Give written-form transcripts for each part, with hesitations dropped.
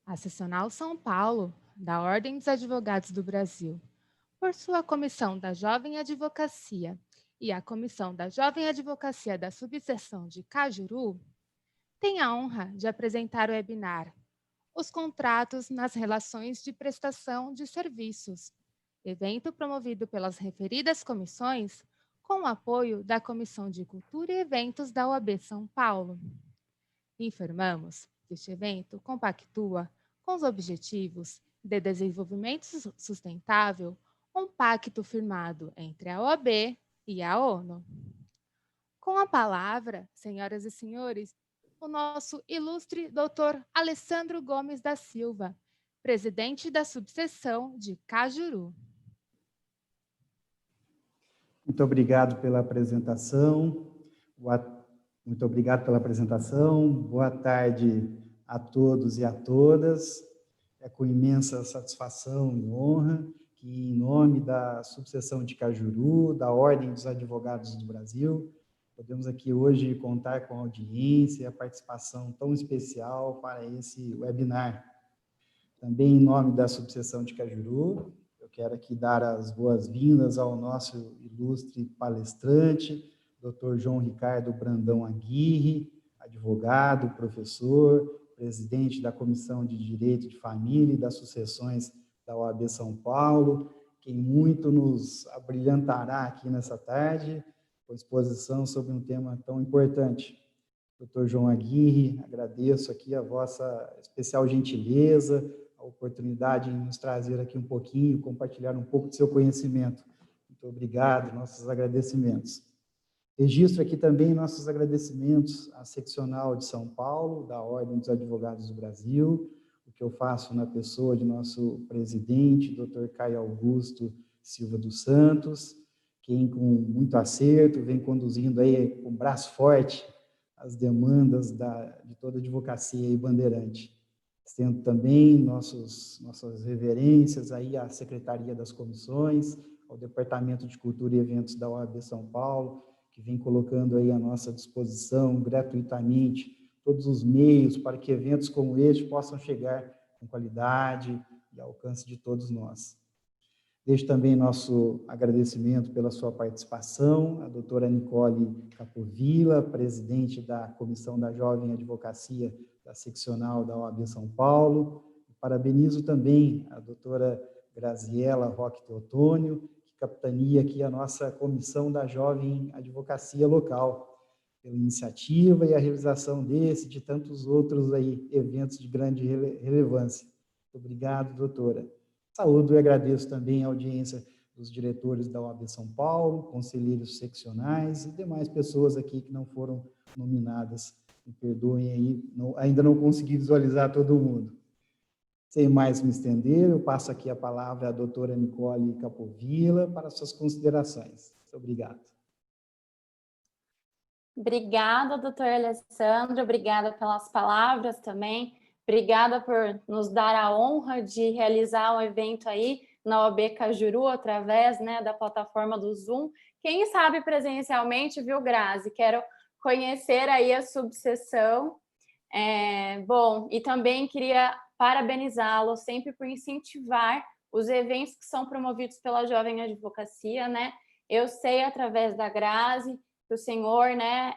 A Seccional São Paulo, da Ordem dos Advogados do Brasil, por sua Comissão da Jovem Advocacia e a Comissão da Jovem Advocacia da Subseção de Cajuru, tem a honra de apresentar o webinar Os Contratos nas Relações de Prestação de Serviços, evento promovido pelas referidas comissões com o apoio da Comissão de Cultura e Eventos da OAB São Paulo. Informamos que este evento compactua com os Objetivos de Desenvolvimento Sustentável, um pacto firmado entre a OAB e a ONU. Com a palavra, senhoras e senhores, o nosso ilustre doutor Alessandro Gomes da Silva, presidente da subseção de Cajuru. Muito obrigado pela apresentação. Muito obrigado pela apresentação. Boa tarde a todos e a todas. É com imensa satisfação e honra que, em nome da subseção de Cajuru, da Ordem dos Advogados do Brasil, podemos aqui hoje contar com a audiência e a participação tão especial para esse webinar. Também, em nome da subseção de Cajuru, eu quero aqui dar as boas-vindas ao nosso ilustre palestrante, Dr. João Ricardo Brandão Aguirre, advogado, professor, presidente da Comissão de Direito de Família e das Sucessões da OAB São Paulo, quem muito nos abrilhantará aqui nessa tarde, com exposição sobre um tema tão importante. Dr. João Aguirre, agradeço aqui a vossa especial gentileza, a oportunidade de nos trazer aqui um pouquinho, compartilhar um pouco do seu conhecimento. Muito obrigado, nossos agradecimentos. Registro aqui também nossos agradecimentos à Seccional de São Paulo, da Ordem dos Advogados do Brasil, o que eu faço na pessoa de nosso presidente, Dr. Caio Augusto Silva dos Santos, quem com muito acerto vem conduzindo aí com braço forte as demandas de toda a advocacia e bandeirante. Estendo também nossas reverências aí à Secretaria das Comissões, ao Departamento de Cultura e Eventos da OAB São Paulo, que vem colocando aí à nossa disposição gratuitamente todos os meios para que eventos como este possam chegar com qualidade e alcance de todos nós. Deixo também nosso agradecimento pela sua participação, a doutora Nicole Capovilla, presidente da Comissão da Jovem Advocacia da Seccional da OAB São Paulo. Parabenizo também a doutora Graziela Roque Teotônio, que capitania aqui a nossa Comissão da Jovem Advocacia Local, pela iniciativa e a realização desse e de tantos outros aí, eventos de grande relevância. Muito obrigado, doutora. Saúdo e agradeço também a audiência dos diretores da OAB São Paulo, conselheiros seccionais e demais pessoas aqui que não foram nominadas. Me perdoem aí, ainda não consegui visualizar todo mundo. Sem mais me estender, eu passo aqui a palavra à doutora Nicole Capovilla para suas considerações. Muito obrigado. Obrigada, doutor Alessandro, obrigada pelas palavras também. Obrigada por nos dar a honra de realizar um evento aí na OAB Cajuru, através, né, da plataforma do Zoom. Quem sabe presencialmente, viu, Grazi? Quero conhecer aí a subseção. Bom, e também queria parabenizá-lo sempre por incentivar os eventos que são promovidos pela Jovem Advocacia, né? Eu sei, através da Grazi, que o senhor, né,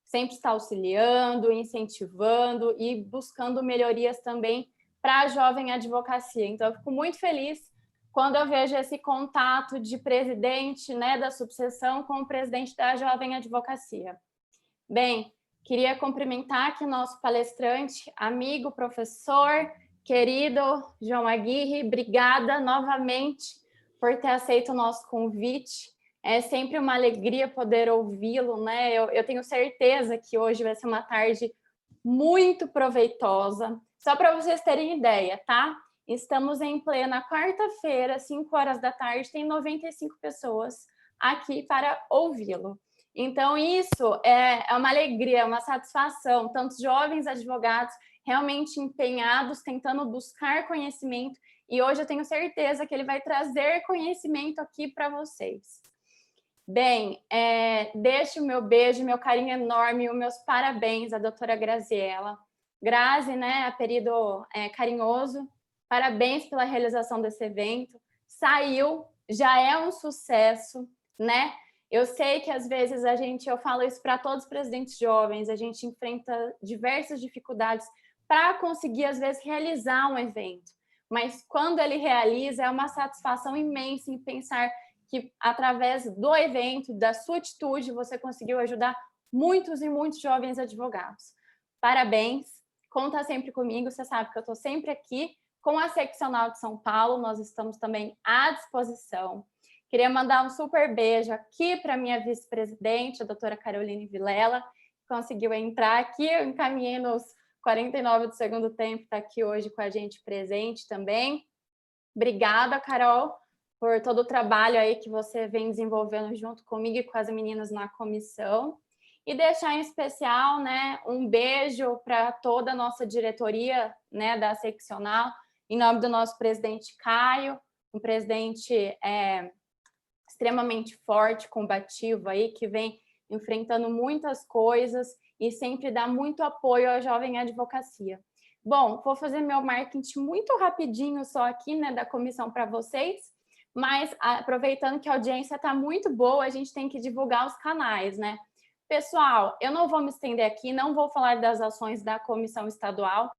sempre está auxiliando, incentivando e buscando melhorias também para a Jovem Advocacia. Então, eu fico muito feliz quando eu vejo esse contato de presidente, né, da subseção com o presidente da Jovem Advocacia. Bem, queria cumprimentar aqui o nosso palestrante, amigo, professor, querido João Aguirre. Obrigada novamente por ter aceito o nosso convite. É sempre uma alegria poder ouvi-lo, né? Eu tenho certeza que hoje vai ser uma tarde muito proveitosa. Só para vocês terem ideia, tá? Estamos em plena quarta-feira, 5 horas da tarde, tem 95 pessoas aqui para ouvi-lo. Então, isso é uma alegria, uma satisfação, tantos jovens advogados realmente empenhados, tentando buscar conhecimento, e hoje eu tenho certeza que ele vai trazer conhecimento aqui para vocês. Bem, deixo o meu beijo, meu carinho enorme, os meus parabéns à doutora Graziela. Grazi, né, apelido carinhoso, parabéns pela realização desse evento. Saiu, já é um sucesso, né? Eu sei que às vezes eu falo isso para todos os presidentes jovens, a gente enfrenta diversas dificuldades para conseguir, às vezes, realizar um evento. Mas quando ele realiza, é uma satisfação imensa em pensar que, através do evento, da sua atitude, você conseguiu ajudar muitos e muitos jovens advogados. Parabéns, conta sempre comigo, você sabe que eu estou sempre aqui. Com a Seccional de São Paulo, nós estamos também à disposição. Queria mandar um super beijo aqui para a minha vice-presidente, a doutora Caroline Vilela, que conseguiu entrar aqui, eu encaminhei nos 49 do segundo tempo, está aqui hoje com a gente presente também. Obrigada, Carol, por todo o trabalho aí que você vem desenvolvendo junto comigo e com as meninas na comissão. E deixar em especial, né, um beijo para toda a nossa diretoria, né, da seccional, em nome do nosso presidente Caio, um presidente extremamente forte, combativo aí, que vem enfrentando muitas coisas e sempre dá muito apoio à jovem advocacia. Bom, vou fazer meu marketing muito rapidinho só aqui, né, da comissão para vocês, mas aproveitando que a audiência está muito boa, a gente tem que divulgar os canais, né? Pessoal, eu não vou me estender aqui, não vou falar das ações da comissão estadual,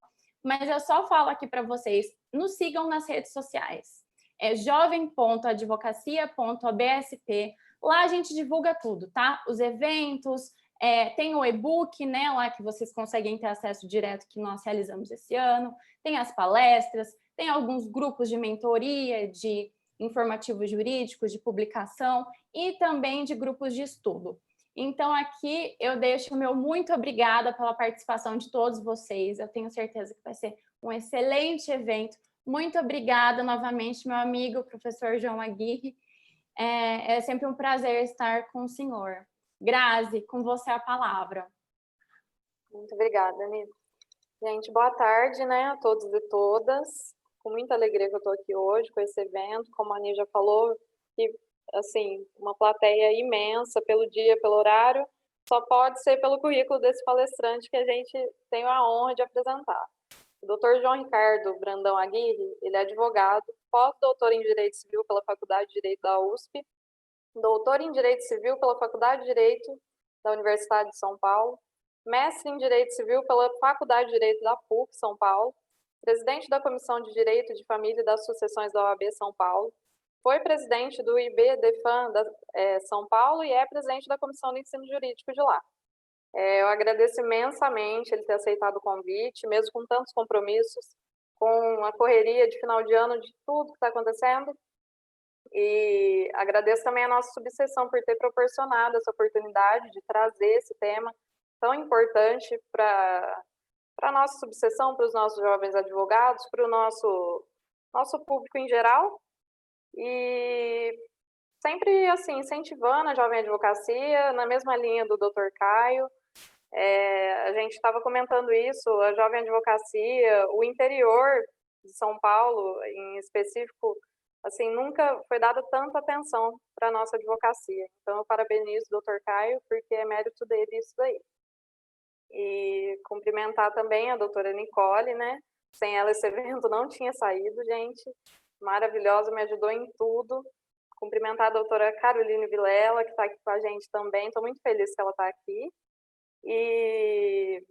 mas eu só falo aqui para vocês, nos sigam nas redes sociais. É jovem.advocacia.absp. Lá a gente divulga tudo, tá? Os eventos, tem o e-book, né? Lá que vocês conseguem ter acesso direto que nós realizamos esse ano. Tem as palestras, tem alguns grupos de mentoria, de informativos jurídicos, de publicação e também de grupos de estudo. Então, aqui eu deixo o meu muito obrigada pela participação de todos vocês. Eu tenho certeza que vai ser um excelente evento. Muito obrigada novamente, meu amigo, professor João Aguirre. É sempre um prazer estar com o senhor. Grazi, com você a palavra. Muito obrigada, Anitta. Gente, boa tarde, né, a todos e todas. Com muita alegria que eu estou aqui hoje com esse evento. Como a Ani já falou, que, assim, uma plateia imensa pelo dia, pelo horário, só pode ser pelo currículo desse palestrante que a gente tem a honra de apresentar. O Dr. João Ricardo Brandão Aguirre, ele é advogado, pós-doutor em Direito Civil pela Faculdade de Direito da USP, doutor em Direito Civil pela Faculdade de Direito da Universidade de São Paulo, mestre em Direito Civil pela Faculdade de Direito da PUC, São Paulo, presidente da Comissão de Direito de Família e das Sucessões da OAB São Paulo, foi presidente do IB-DEFAN São Paulo e é presidente da Comissão de Ensino Jurídico de lá. Eu agradeço imensamente ele ter aceitado o convite, mesmo com tantos compromissos, com a correria de final de ano, de tudo que está acontecendo. E agradeço também a nossa subseção por ter proporcionado essa oportunidade de trazer esse tema tão importante para a nossa subseção, para os nossos jovens advogados, para o nosso público em geral. E sempre, assim, incentivando a jovem advocacia, na mesma linha do Dr. Caio. A gente estava comentando isso, a jovem advocacia, o interior de São Paulo, em específico, assim, nunca foi dada tanta atenção para a nossa advocacia. Então, eu parabenizo o Dr. Caio, porque é mérito dele isso daí. E cumprimentar também a doutora Nicole, né? Sem ela esse evento não tinha saído, gente. Maravilhosa, me ajudou em tudo. Cumprimentar a doutora Caroline Vilela, que está aqui com a gente também. Estou muito feliz que ela está aqui. E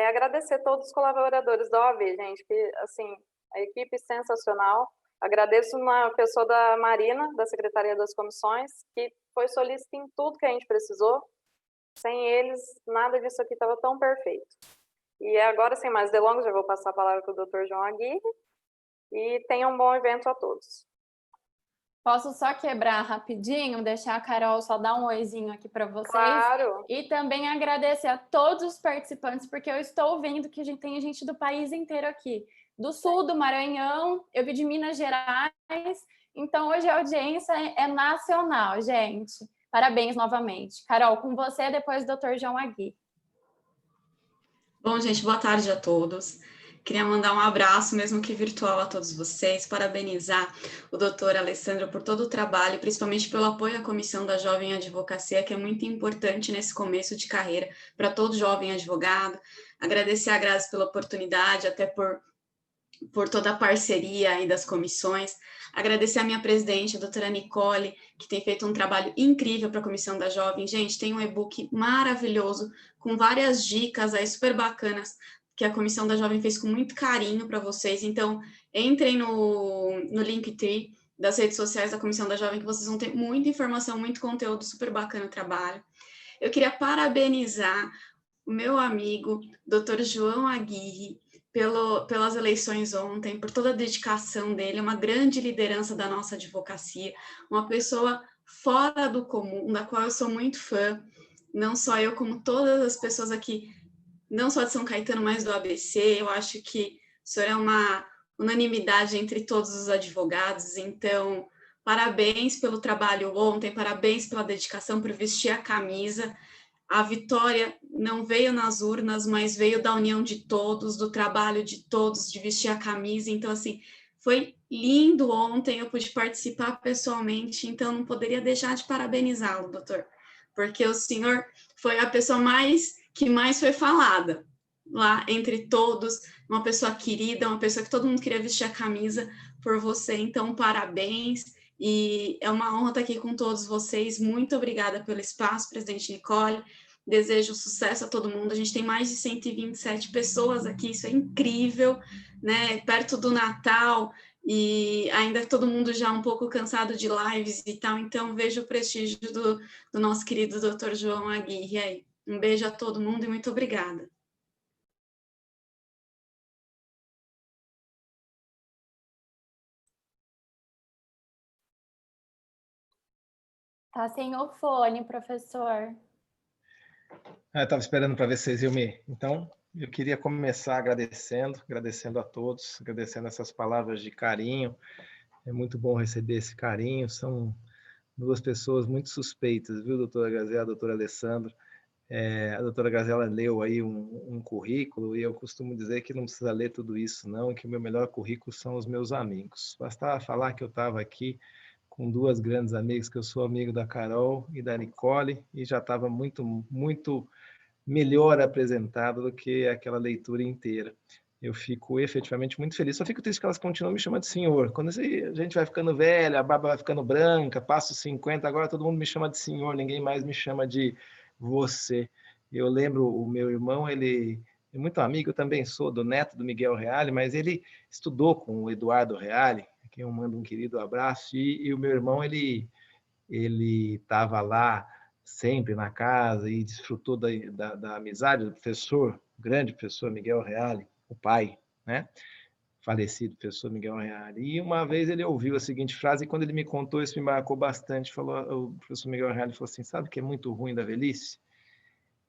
agradecer a todos os colaboradores da OAB, gente, que, assim, a equipe sensacional. Agradeço uma pessoa da Marina, da Secretaria das Comissões, que foi solícita em tudo que a gente precisou. Sem eles, nada disso aqui estava tão perfeito. E agora, sem mais delongas, já vou passar a palavra para o Dr. João Aguirre. E tenham um bom evento a todos. Posso só quebrar rapidinho, deixar a Carol só dar um oizinho aqui para vocês? Claro! E também agradecer a todos os participantes, porque eu estou vendo que tem gente do país inteiro aqui. Do sul, do Maranhão, eu vi de Minas Gerais. Então, hoje a audiência é nacional, gente. Parabéns novamente. Carol, com você, depois o Dr. João Aguirre. Bom, gente, boa tarde a todos. Queria mandar um abraço, mesmo que virtual, a todos vocês, parabenizar o doutor Alessandro por todo o trabalho, principalmente pelo apoio à Comissão da Jovem Advocacia, que é muito importante nesse começo de carreira para todo jovem advogado. Agradecer a Grazi pela oportunidade, até por toda a parceria aí das comissões. Agradecer a minha presidente, a doutora Nicole, que tem feito um trabalho incrível para a Comissão da Jovem. Gente, tem um e-book maravilhoso, com várias dicas aí super bacanas, que a Comissão da Jovem fez com muito carinho para vocês. Então, entrem no Linktree das redes sociais da Comissão da Jovem, que vocês vão ter muita informação, muito conteúdo super bacana no trabalho. Eu queria parabenizar o meu amigo, doutor João Aguirre, pelas eleições ontem, por toda a dedicação dele, uma grande liderança da nossa advocacia, uma pessoa fora do comum, da qual eu sou muito fã, não só eu, como todas as pessoas aqui, não só de São Caetano, mas do ABC. Eu acho que o senhor é uma unanimidade entre todos os advogados, então, parabéns pelo trabalho ontem, parabéns pela dedicação, por vestir a camisa. A vitória não veio nas urnas, mas veio da união de todos, do trabalho de todos, de vestir a camisa. Então, assim, foi lindo ontem, eu pude participar pessoalmente, então não poderia deixar de parabenizá-lo, doutor, porque o senhor foi a pessoa que mais foi falada lá entre todos, uma pessoa querida, uma pessoa que todo mundo queria vestir a camisa por você. Então, parabéns. E é uma honra estar aqui com todos vocês. Muito obrigada pelo espaço, presidente Nicole. Desejo sucesso a todo mundo. A gente tem mais de 127 pessoas aqui, isso é incrível, né? Perto do Natal, e ainda todo mundo já um pouco cansado de lives e tal. Então, vejo o prestígio do nosso querido Dr. João Aguirre aí. Um beijo a todo mundo e muito obrigada. Tá sem o fone, professor. Eu estava esperando para ver se vocês iam me... Então, eu queria começar agradecendo a todos, agradecendo essas palavras de carinho. É muito bom receber esse carinho. São duas pessoas muito suspeitas, viu, doutora Graziela, doutora Alessandro? A doutora Graziela leu aí um currículo, e eu costumo dizer que não precisa ler tudo isso, não, que o meu melhor currículo são os meus amigos. Bastava falar que eu estava aqui com duas grandes amigas, que eu sou amigo da Carol e da Nicole, e já estava muito, muito melhor apresentado do que aquela leitura inteira. Eu fico efetivamente muito feliz. Só fico triste que elas continuam me chamando de senhor. Quando a gente vai ficando velha, a barba vai ficando branca, passo 50, agora todo mundo me chama de senhor, ninguém mais me chama de você. Eu lembro, o meu irmão, ele é muito amigo, eu também sou do neto do Miguel Reale, mas ele estudou com o Eduardo Reale, a quem eu mando um querido abraço, e o meu irmão, ele estava lá sempre na casa e desfrutou da amizade do professor, o grande professor Miguel Reale, o pai, né? Falecido professor Miguel Reale. E uma vez ele ouviu a seguinte frase, e quando ele me contou, isso me marcou bastante. O professor Miguel Reale falou assim: sabe o que é muito ruim da velhice?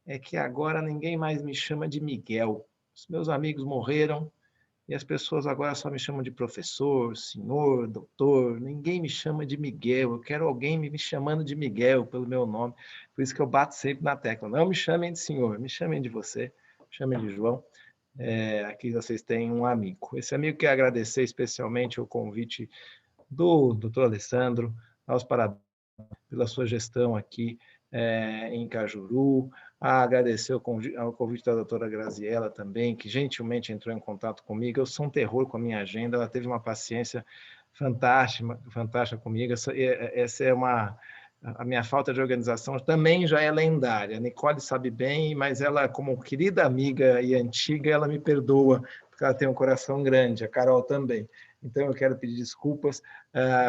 É que agora ninguém mais me chama de Miguel. Os meus amigos morreram, e as pessoas agora só me chamam de professor, senhor, doutor. Ninguém me chama de Miguel. Eu quero alguém me chamando de Miguel pelo meu nome. Por isso que eu bato sempre na tecla. Não me chamem de senhor, me chamem de você, me chamem de João. Aqui vocês têm um amigo. Esse amigo quer agradecer especialmente o convite do doutor Alessandro, aos parabéns pela sua gestão aqui em Cajuru, agradecer ao convite da doutora Graziela também, que gentilmente entrou em contato comigo. Eu sou um terror com a minha agenda, ela teve uma paciência fantástica comigo. Essa é a minha falta de organização também já é lendária. A Nicole sabe bem, mas ela, como querida amiga e antiga, ela me perdoa, porque ela tem um coração grande, a Carol também. Então, eu quero pedir desculpas.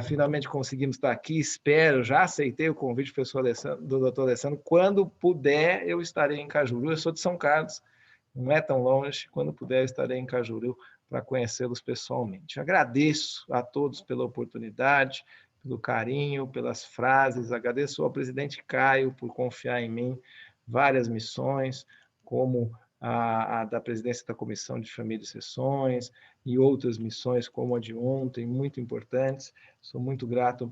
Finalmente conseguimos estar aqui. Espero, já aceitei o convite do doutor Alessandro. Quando puder, eu estarei em Cajuru. Eu sou de São Carlos, não é tão longe. Quando puder, eu estarei em Cajuru para conhecê-los pessoalmente. Agradeço a todos pela oportunidade, pelo carinho, pelas frases. Agradeço ao presidente Caio por confiar em mim várias missões, como a da presidência da Comissão de Família e Sessões, e outras missões como a de ontem, muito importantes. Sou muito grato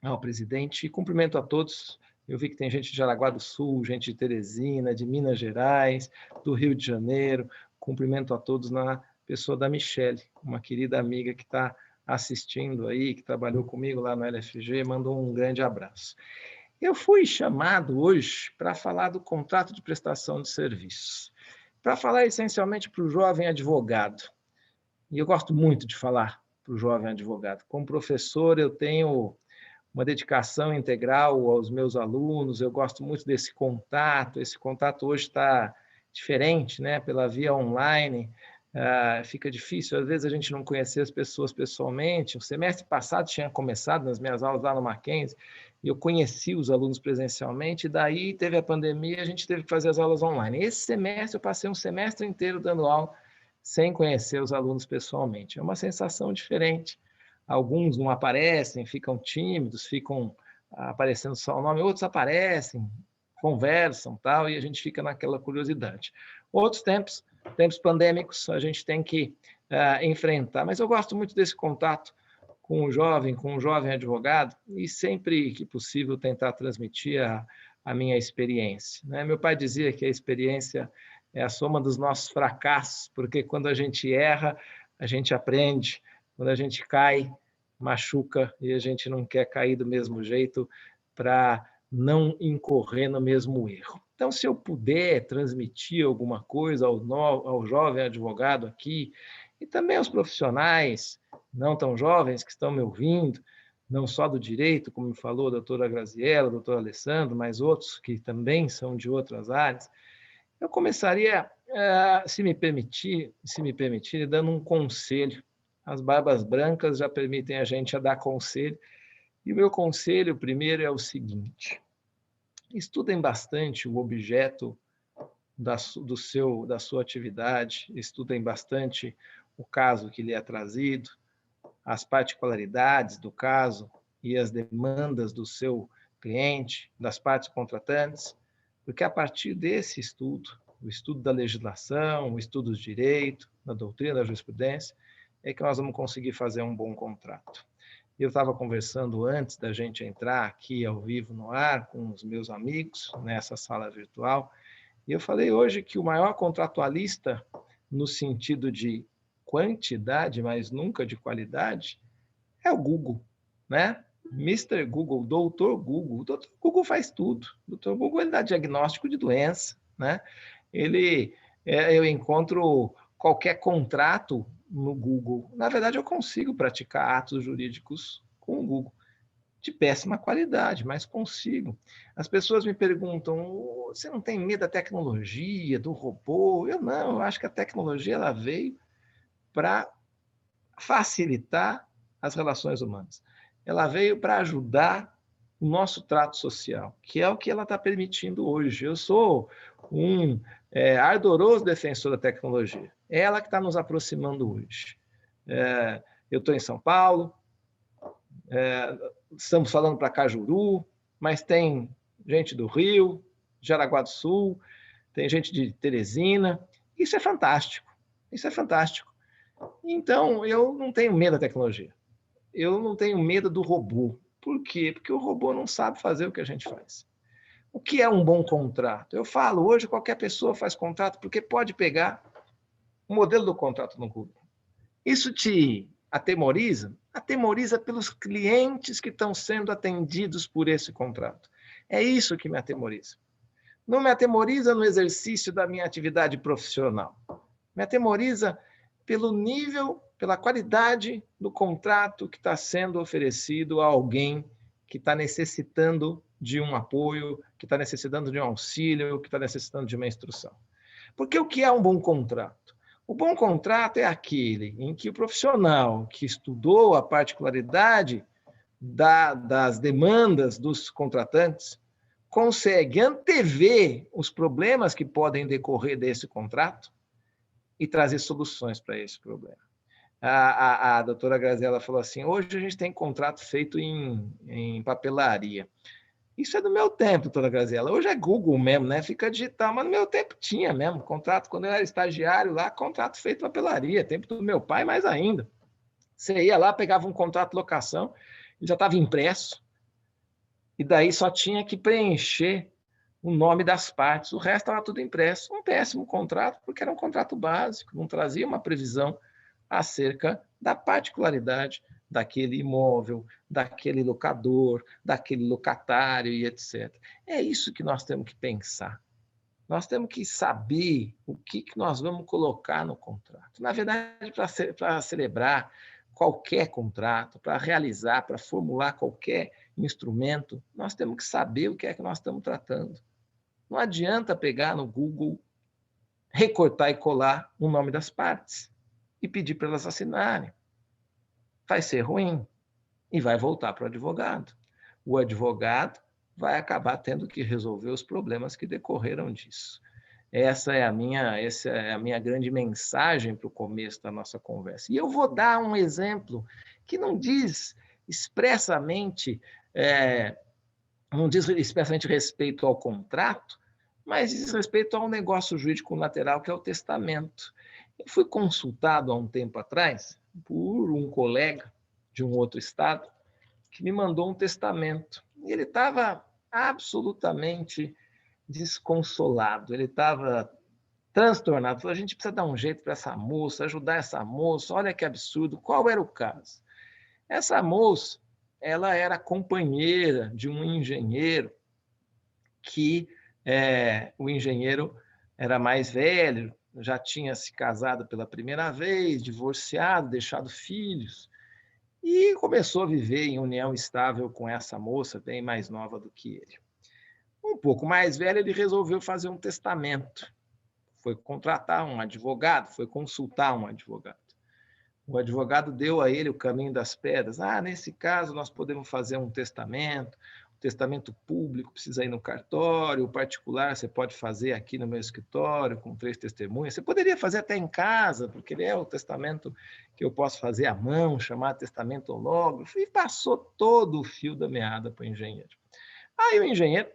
ao presidente e cumprimento a todos. Eu vi que tem gente de Jaraguá do Sul, gente de Teresina, de Minas Gerais, do Rio de Janeiro. Cumprimento a todos na pessoa da Michele, uma querida amiga que está assistindo aí, que trabalhou comigo lá no LFG, mandou um grande abraço. Eu fui chamado hoje para falar do contrato de prestação de serviços, para falar essencialmente para o jovem advogado. E eu gosto muito de falar para o jovem advogado. Como professor, eu tenho uma dedicação integral aos meus alunos, eu gosto muito desse contato. Esse contato hoje está diferente, né? Pela via online, fica difícil, às vezes, a gente não conhecer as pessoas pessoalmente. O semestre passado tinha começado nas minhas aulas lá no Mackenzie, e eu conheci os alunos presencialmente, e daí teve a pandemia, a gente teve que fazer as aulas online. Esse semestre, eu passei um semestre inteiro dando aula, sem conhecer os alunos pessoalmente. É uma sensação diferente. Alguns não aparecem, ficam tímidos, ficam aparecendo só o nome, outros aparecem, conversam, tal, e a gente fica naquela curiosidade. Outros tempos pandêmicos, a gente tem que enfrentar, mas eu gosto muito desse contato com o jovem advogado, e sempre que possível tentar transmitir a minha experiência, né? Meu pai dizia que a experiência é a soma dos nossos fracassos, porque quando a gente erra, a gente aprende, quando a gente cai, machuca, e a gente não quer cair do mesmo jeito para não incorrer no mesmo erro. Então, se eu puder transmitir alguma coisa ao jovem advogado aqui, e também aos profissionais não tão jovens que estão me ouvindo, não só do direito, como me falou a doutora Graziella, o doutor Alessandro, mas outros que também são de outras áreas, eu começaria, se me permitir, dando um conselho. As barbas brancas já permitem a gente dar conselho. E o meu conselho, primeiro, é o seguinte: estudem bastante o objeto da sua atividade, estudem bastante o caso que lhe é trazido, as particularidades do caso e as demandas do seu cliente, das partes contratantes, porque a partir desse estudo, o estudo da legislação, o estudo do direito, da doutrina, da jurisprudência, é que nós vamos conseguir fazer um bom contrato. Eu estava conversando antes da gente entrar aqui ao vivo no ar com os meus amigos nessa sala virtual, e eu falei hoje que o maior contratualista, no sentido de quantidade, mas nunca de qualidade, é o Google, né? Mr. Google, Doutor Google. O Doutor Google faz tudo. O Doutor Google, ele dá diagnóstico de doença, né? Eu encontro qualquer contrato no Google. Na verdade, eu consigo praticar atos jurídicos com o Google, de péssima qualidade, mas consigo. As pessoas me perguntam: você não tem medo da tecnologia, do robô? Eu não, eu acho que a tecnologia ela veio para facilitar as relações humanas. Ela veio para ajudar o nosso trato social, que é o que ela está permitindo hoje. Eu sou um ardoroso defensor da tecnologia. É ela que está nos aproximando hoje. Eu estou em São Paulo, estamos falando para Cajuru, mas tem gente do Rio, Jaraguá do Sul, tem gente de Teresina. Isso é fantástico. Isso é fantástico. Então, eu não tenho medo da tecnologia. Eu não tenho medo do robô. Por quê? Porque o robô não sabe fazer o que a gente faz. O que é um bom contrato? Eu falo, hoje qualquer pessoa faz contrato, porque pode pegar o modelo do contrato no Google. Isso te atemoriza? Atemoriza pelos clientes que estão sendo atendidos por esse contrato. É isso que me atemoriza. Não me atemoriza no exercício da minha atividade profissional. Me atemoriza pelo nível, pela qualidade do contrato que está sendo oferecido a alguém que está necessitando de um apoio, que está necessitando de um auxílio, que está necessitando de uma instrução. Porque o que é um bom contrato? O bom contrato é aquele em que o profissional que estudou a particularidade das demandas dos contratantes consegue antever os problemas que podem decorrer desse contrato e trazer soluções para esse problema. A doutora Graziella falou assim: hoje a gente tem contrato feito em papelaria. Isso é do meu tempo, doutora Graziella. Hoje é Google mesmo, né? Fica digital, mas no meu tempo tinha mesmo contrato. Quando eu era estagiário lá, contrato feito em papelaria. Tempo do meu pai, mais ainda. Você ia lá, pegava um contrato de locação, ele já estava impresso, e daí só tinha que preencher o nome das partes, o resto estava tudo impresso. Um péssimo contrato, porque era um contrato básico, não trazia uma previsão acerca da particularidade daquele imóvel, daquele locador, daquele locatário e etc. É isso que nós temos que pensar. Nós temos que saber o que nós vamos colocar no contrato. Na verdade, para celebrar qualquer contrato, para realizar, para formular qualquer instrumento, nós temos que saber o que é que nós estamos tratando. Não adianta pegar no Google, recortar e colar o nome das partes e pedir para elas assinarem. Vai ser ruim e vai voltar para o advogado. O advogado vai acabar tendo que resolver os problemas que decorreram disso. Essa é a minha grande mensagem para o começo da nossa conversa. E eu vou dar um exemplo que não diz expressamente respeito ao contrato, mas diz respeito a um negócio jurídico lateral, que é o testamento. Eu fui consultado há um tempo atrás por um colega de um outro estado que me mandou um testamento. E ele estava absolutamente desconsolado, ele estava transtornado. Falou, a gente precisa dar um jeito para essa moça, ajudar essa moça, olha que absurdo. Qual era o caso? Essa moça, ela era companheira de um engenheiro que o engenheiro era mais velho, já tinha se casado pela primeira vez, divorciado, deixado filhos, e começou a viver em união estável com essa moça, bem mais nova do que ele. Um pouco mais velho, ele resolveu fazer um testamento. Foi contratar um advogado, foi consultar um advogado. O advogado deu a ele o caminho das pedras. Nesse caso, nós podemos fazer um testamento. O testamento público precisa ir no cartório, o particular você pode fazer aqui no meu escritório, com 3 testemunhas. Você poderia fazer até em casa, porque ele é o testamento que eu posso fazer à mão, chamar testamentológrafo, e passou todo o fio da meada para o engenheiro. Aí o engenheiro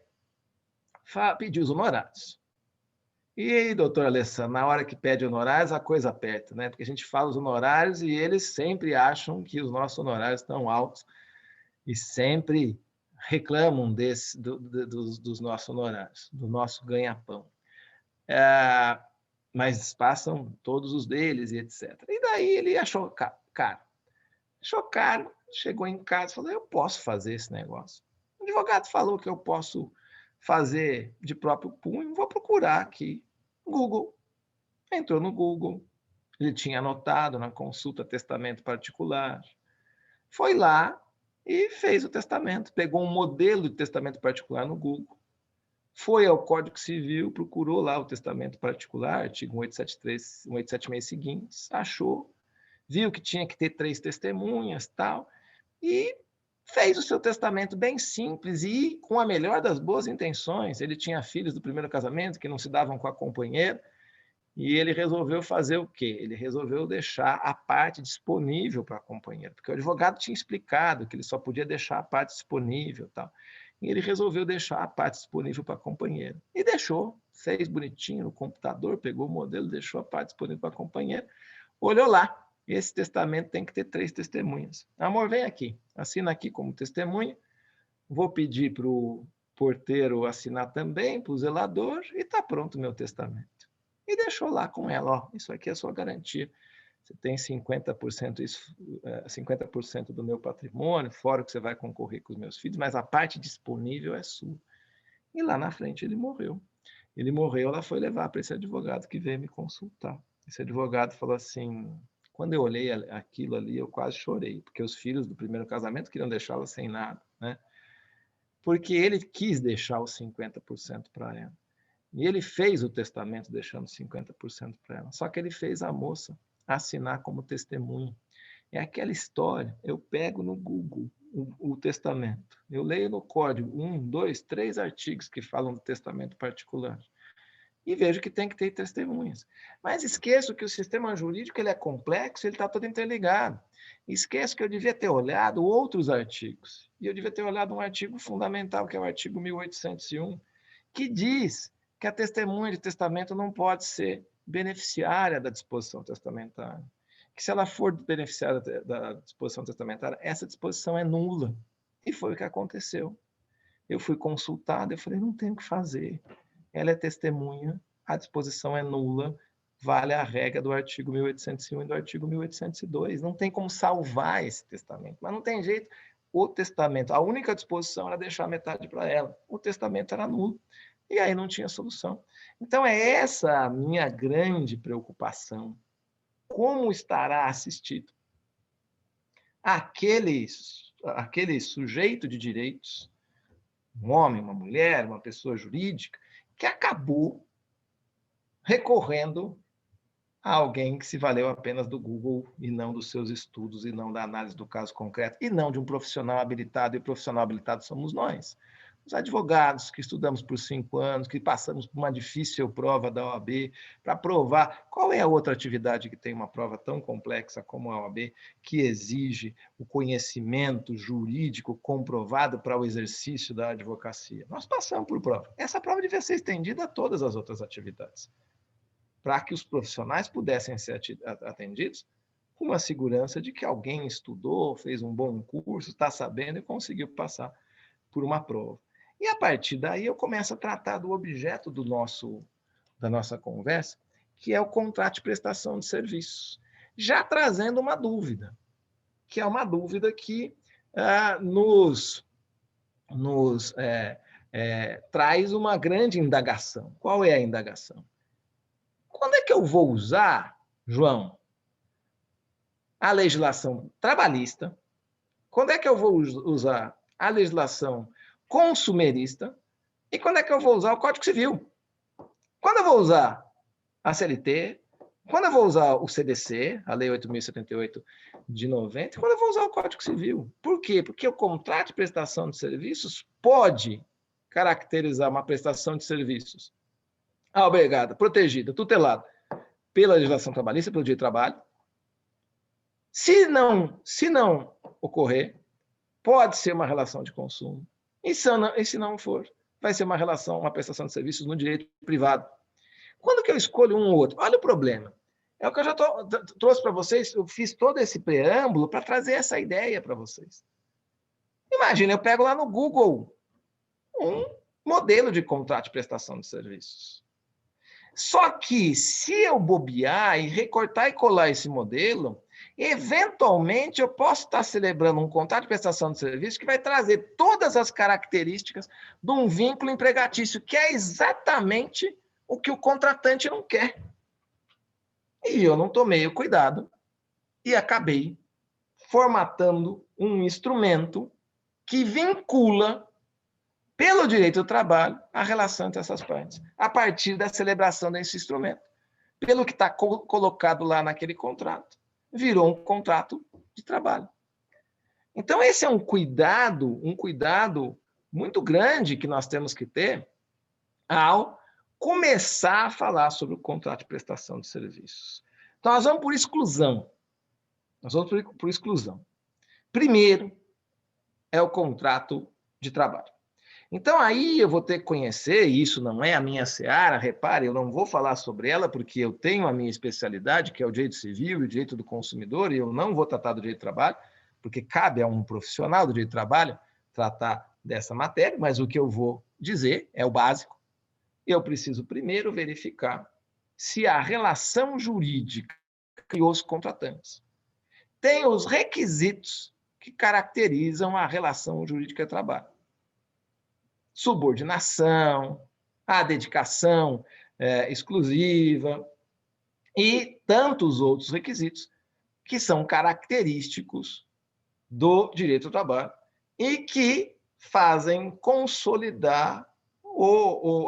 pediu os honorários. E aí, doutor Alessandro, na hora que pede honorários, a coisa aperta, né? Porque a gente fala os honorários e eles sempre acham que os nossos honorários estão altos e sempre reclamam dos nossos honorários, do nosso ganha-pão. Mas passam todos os deles e etc. E daí ele achou caro. Achou caro, chegou em casa e falou, eu posso fazer esse negócio. O advogado falou que eu posso fazer de próprio punho, vou procurar aqui. Google. Entrou no Google, ele tinha anotado na consulta testamento particular, foi lá e fez o testamento, pegou um modelo de testamento particular no Google, foi ao Código Civil, procurou lá o testamento particular, artigo 1873, 1876 seguintes, achou, viu que tinha que ter 3 testemunhas, tal, e fez o seu testamento bem simples e com a melhor das boas intenções. Ele tinha filhos do primeiro casamento que não se davam com a companheira, e ele resolveu fazer o quê? Ele resolveu deixar a parte disponível para a companheira, porque o advogado tinha explicado que ele só podia deixar a parte disponível, tal. E ele resolveu deixar a parte disponível para a companheira. E deixou, fez bonitinho no computador, pegou o modelo, deixou a parte disponível para a companheira, olhou lá, esse testamento tem que ter 3 testemunhas. Amor, vem aqui, assina aqui como testemunha, vou pedir para o porteiro assinar também, para o zelador, e está pronto o meu testamento. E deixou lá com ela, isso aqui é a sua garantia. Você tem 50% do meu patrimônio, fora o que você vai concorrer com os meus filhos, mas a parte disponível é sua. E lá na frente ele morreu. Ele morreu, ela foi levar para esse advogado que veio me consultar. Esse advogado falou assim, quando eu olhei aquilo ali, eu quase chorei, porque os filhos do primeiro casamento queriam deixá-la sem nada, né? Porque ele quis deixar os 50% para ela. E ele fez o testamento deixando 50% para ela. Só que ele fez a moça assinar como testemunha. É aquela história, eu pego no Google o testamento, eu leio no código 1, 2, 3 artigos que falam do testamento particular e vejo que tem que ter testemunhas. Mas esqueço que o sistema jurídico ele é complexo, ele está todo interligado. Esqueço que eu devia ter olhado outros artigos. E eu devia ter olhado um artigo fundamental, que é o artigo 1801, que diz que a testemunha de testamento não pode ser beneficiária da disposição testamentária. Que se ela for beneficiária da disposição testamentária, essa disposição é nula. E foi o que aconteceu. Eu fui consultado, eu falei, não tenho o que fazer. Ela é testemunha, a disposição é nula, vale a regra do artigo 1801 e do artigo 1802. Não tem como salvar esse testamento, mas não tem jeito. O testamento, a única disposição era deixar metade para ela. O testamento era nulo. E aí não tinha solução. Então, é essa a minha grande preocupação. Como estará assistido aquele sujeito de direitos, um homem, uma mulher, uma pessoa jurídica, que acabou recorrendo a alguém que se valeu apenas do Google e não dos seus estudos, e não da análise do caso concreto, e não de um profissional habilitado, e o profissional habilitado somos nós. Os advogados que estudamos por 5 anos, que passamos por uma difícil prova da OAB, para provar qual é a outra atividade que tem uma prova tão complexa como a OAB, que exige o conhecimento jurídico comprovado para o exercício da advocacia. Nós passamos por prova. Essa prova devia ser estendida a todas as outras atividades, para que os profissionais pudessem ser atendidos com uma segurança de que alguém estudou, fez um bom curso, está sabendo e conseguiu passar por uma prova. E, a partir daí, eu começo a tratar do objeto da nossa conversa, que é o contrato de prestação de serviços, já trazendo uma dúvida, que é uma dúvida que traz uma grande indagação. Qual é a indagação? Quando é que eu vou usar, João, a legislação trabalhista? Quando é que eu vou usar a legislação consumerista? E quando é que eu vou usar o Código Civil? Quando eu vou usar a CLT? Quando eu vou usar o CDC, a Lei 8.078 de 90? Quando eu vou usar o Código Civil? Por quê? Porque o contrato de prestação de serviços pode caracterizar uma prestação de serviços albergada, protegida, tutelada pela legislação trabalhista, pelo direito do trabalho. Se não ocorrer, pode ser uma relação de consumo. E se não for, vai ser uma prestação de serviços no direito privado. Quando que eu escolho um ou outro? Olha o problema. É o que eu já trouxe para vocês, eu fiz todo esse preâmbulo para trazer essa ideia para vocês. Imagina, eu pego lá no Google um modelo de contrato de prestação de serviços. Só que, se eu bobear e recortar e colar esse modelo, eventualmente eu posso estar celebrando um contrato de prestação de serviço que vai trazer todas as características de um vínculo empregatício, que é exatamente o que o contratante não quer. E eu não tomei o cuidado e acabei formatando um instrumento que vincula, pelo direito do trabalho, a relação entre essas partes, a partir da celebração desse instrumento. Pelo que está colocado lá naquele contrato, virou um contrato de trabalho. Então, esse é um cuidado muito grande que nós temos que ter ao começar a falar sobre o contrato de prestação de serviços. Então, nós vamos por exclusão. Primeiro é o contrato de trabalho. Então, aí eu vou ter que conhecer, e isso não é a minha seara, repare, eu não vou falar sobre ela, porque eu tenho a minha especialidade, que é o direito civil e o direito do consumidor, e eu não vou tratar do direito do trabalho, porque cabe a um profissional do direito do trabalho tratar dessa matéria, mas o que eu vou dizer é o básico. Eu preciso primeiro verificar se a relação jurídica e os contratantes têm os requisitos que caracterizam a relação jurídica de trabalho. Subordinação, a dedicação exclusiva e tantos outros requisitos que são característicos do direito do trabalho e que fazem consolidar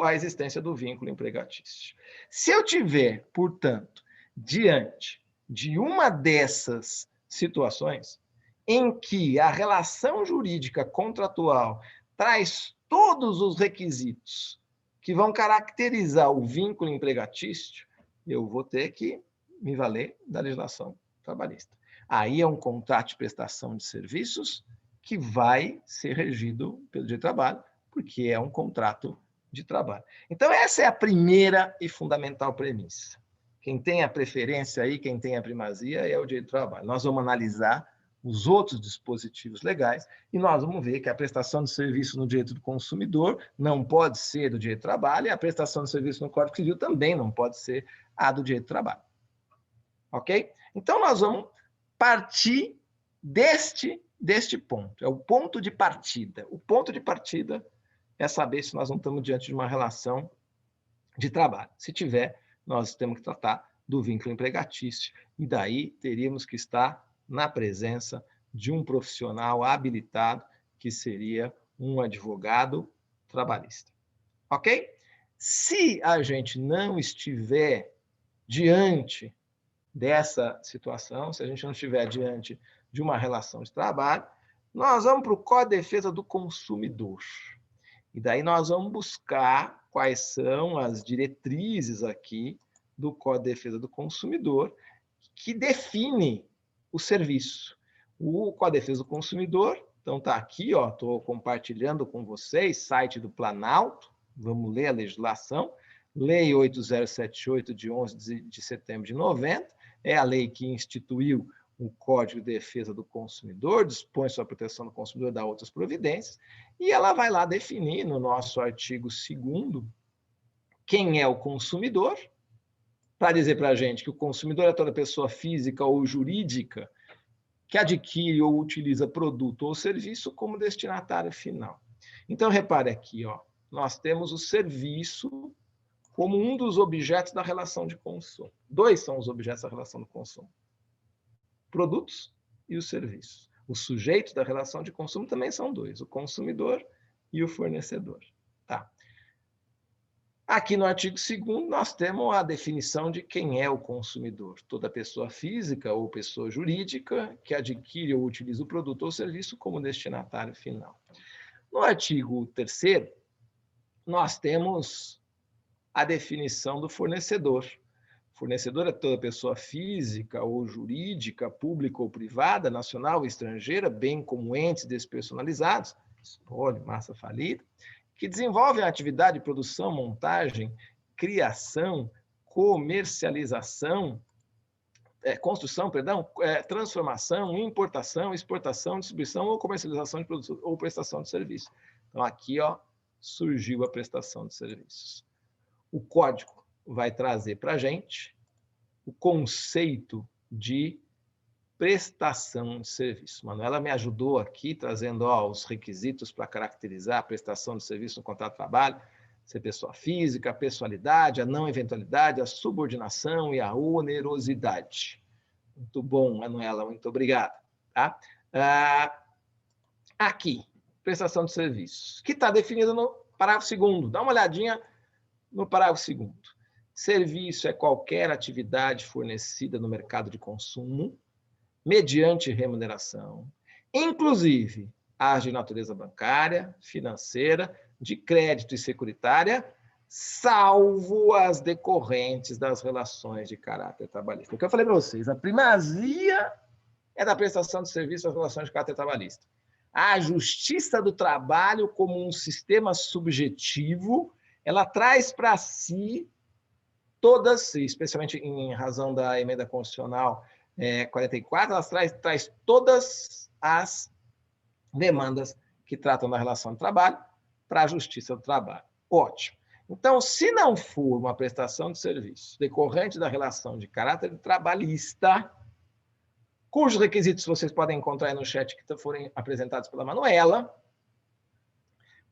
a existência do vínculo empregatício. Se eu tiver, portanto, diante de uma dessas situações em que a relação jurídica contratual traz todos os requisitos que vão caracterizar o vínculo empregatício, eu vou ter que me valer da legislação trabalhista. Aí é um contrato de prestação de serviços que vai ser regido pelo direito do trabalho, porque é um contrato de trabalho. Então, essa é a primeira e fundamental premissa. Quem tem a preferência aí, quem tem a primazia, é o direito do trabalho. Nós vamos analisar os outros dispositivos legais, e nós vamos ver que a prestação de serviço no direito do consumidor não pode ser do direito do trabalho, e a prestação de serviço no Código Civil também não pode ser a do direito do trabalho. Ok? Então, nós vamos partir deste ponto. É o ponto de partida. O ponto de partida é saber se nós não estamos diante de uma relação de trabalho. Se tiver, nós temos que tratar do vínculo empregatício, e daí teríamos que estar na presença de um profissional habilitado, que seria um advogado trabalhista. Ok? Se a gente não estiver diante dessa situação, se a gente não estiver diante de uma relação de trabalho, nós vamos para o Código de Defesa do Consumidor. E daí nós vamos buscar quais são as diretrizes aqui do Código de Defesa do Consumidor que define o serviço. O Código de Defesa do Consumidor, então está aqui, estou compartilhando com vocês, site do Planalto, vamos ler a legislação, Lei 8078, de 11 de setembro de 90, é a lei que instituiu o Código de Defesa do Consumidor, dispõe sobre a proteção do consumidor, dá outras providências, e ela vai lá definir, no nosso artigo 2º, quem é o consumidor, para dizer para a gente que o consumidor é toda pessoa física ou jurídica que adquire ou utiliza produto ou serviço como destinatário final. Então, repare aqui, nós temos o serviço como um dos objetos da relação de consumo. Dois são os objetos da relação de consumo: produtos e os serviços. Os sujeitos da relação de consumo também são dois: o consumidor e o fornecedor. Tá. Aqui no artigo 2º, nós temos a definição de quem é o consumidor: toda pessoa física ou pessoa jurídica que adquire ou utiliza o produto ou serviço como destinatário final. No artigo 3º, nós temos a definição do fornecedor. Fornecedor é toda pessoa física ou jurídica, pública ou privada, nacional ou estrangeira, bem como entes despersonalizados, espólio, massa falida, que desenvolvem a atividade de produção, montagem, criação, comercialização, construção, transformação, importação, exportação, distribuição ou comercialização de produtos ou prestação de serviço. Então, aqui surgiu a prestação de serviços. O código vai trazer para a gente o conceito de prestação de serviço. Manuela me ajudou aqui, trazendo os requisitos para caracterizar a prestação de serviço no contrato de trabalho: ser pessoa física, a pessoalidade, a não eventualidade, a subordinação e a onerosidade. Muito bom, Manuela, muito obrigado. Tá? Aqui, prestação de serviços, que está definido no parágrafo 2º. Dá uma olhadinha no parágrafo 2º. Serviço é qualquer atividade fornecida no mercado de consumo mediante remuneração, inclusive as de natureza bancária, financeira, de crédito e securitária, salvo as decorrentes das relações de caráter trabalhista. O que eu falei para vocês, a primazia é da prestação de serviço às relações de caráter trabalhista. A Justiça do Trabalho, como um sistema subjetivo, ela traz para si todas, especialmente em razão da emenda constitucional 44, ela traz todas as demandas que tratam da relação de trabalho para a Justiça do Trabalho. Ótimo. Então, se não for uma prestação de serviço decorrente da relação de caráter trabalhista, cujos requisitos vocês podem encontrar aí no chat que forem apresentados pela Manuela,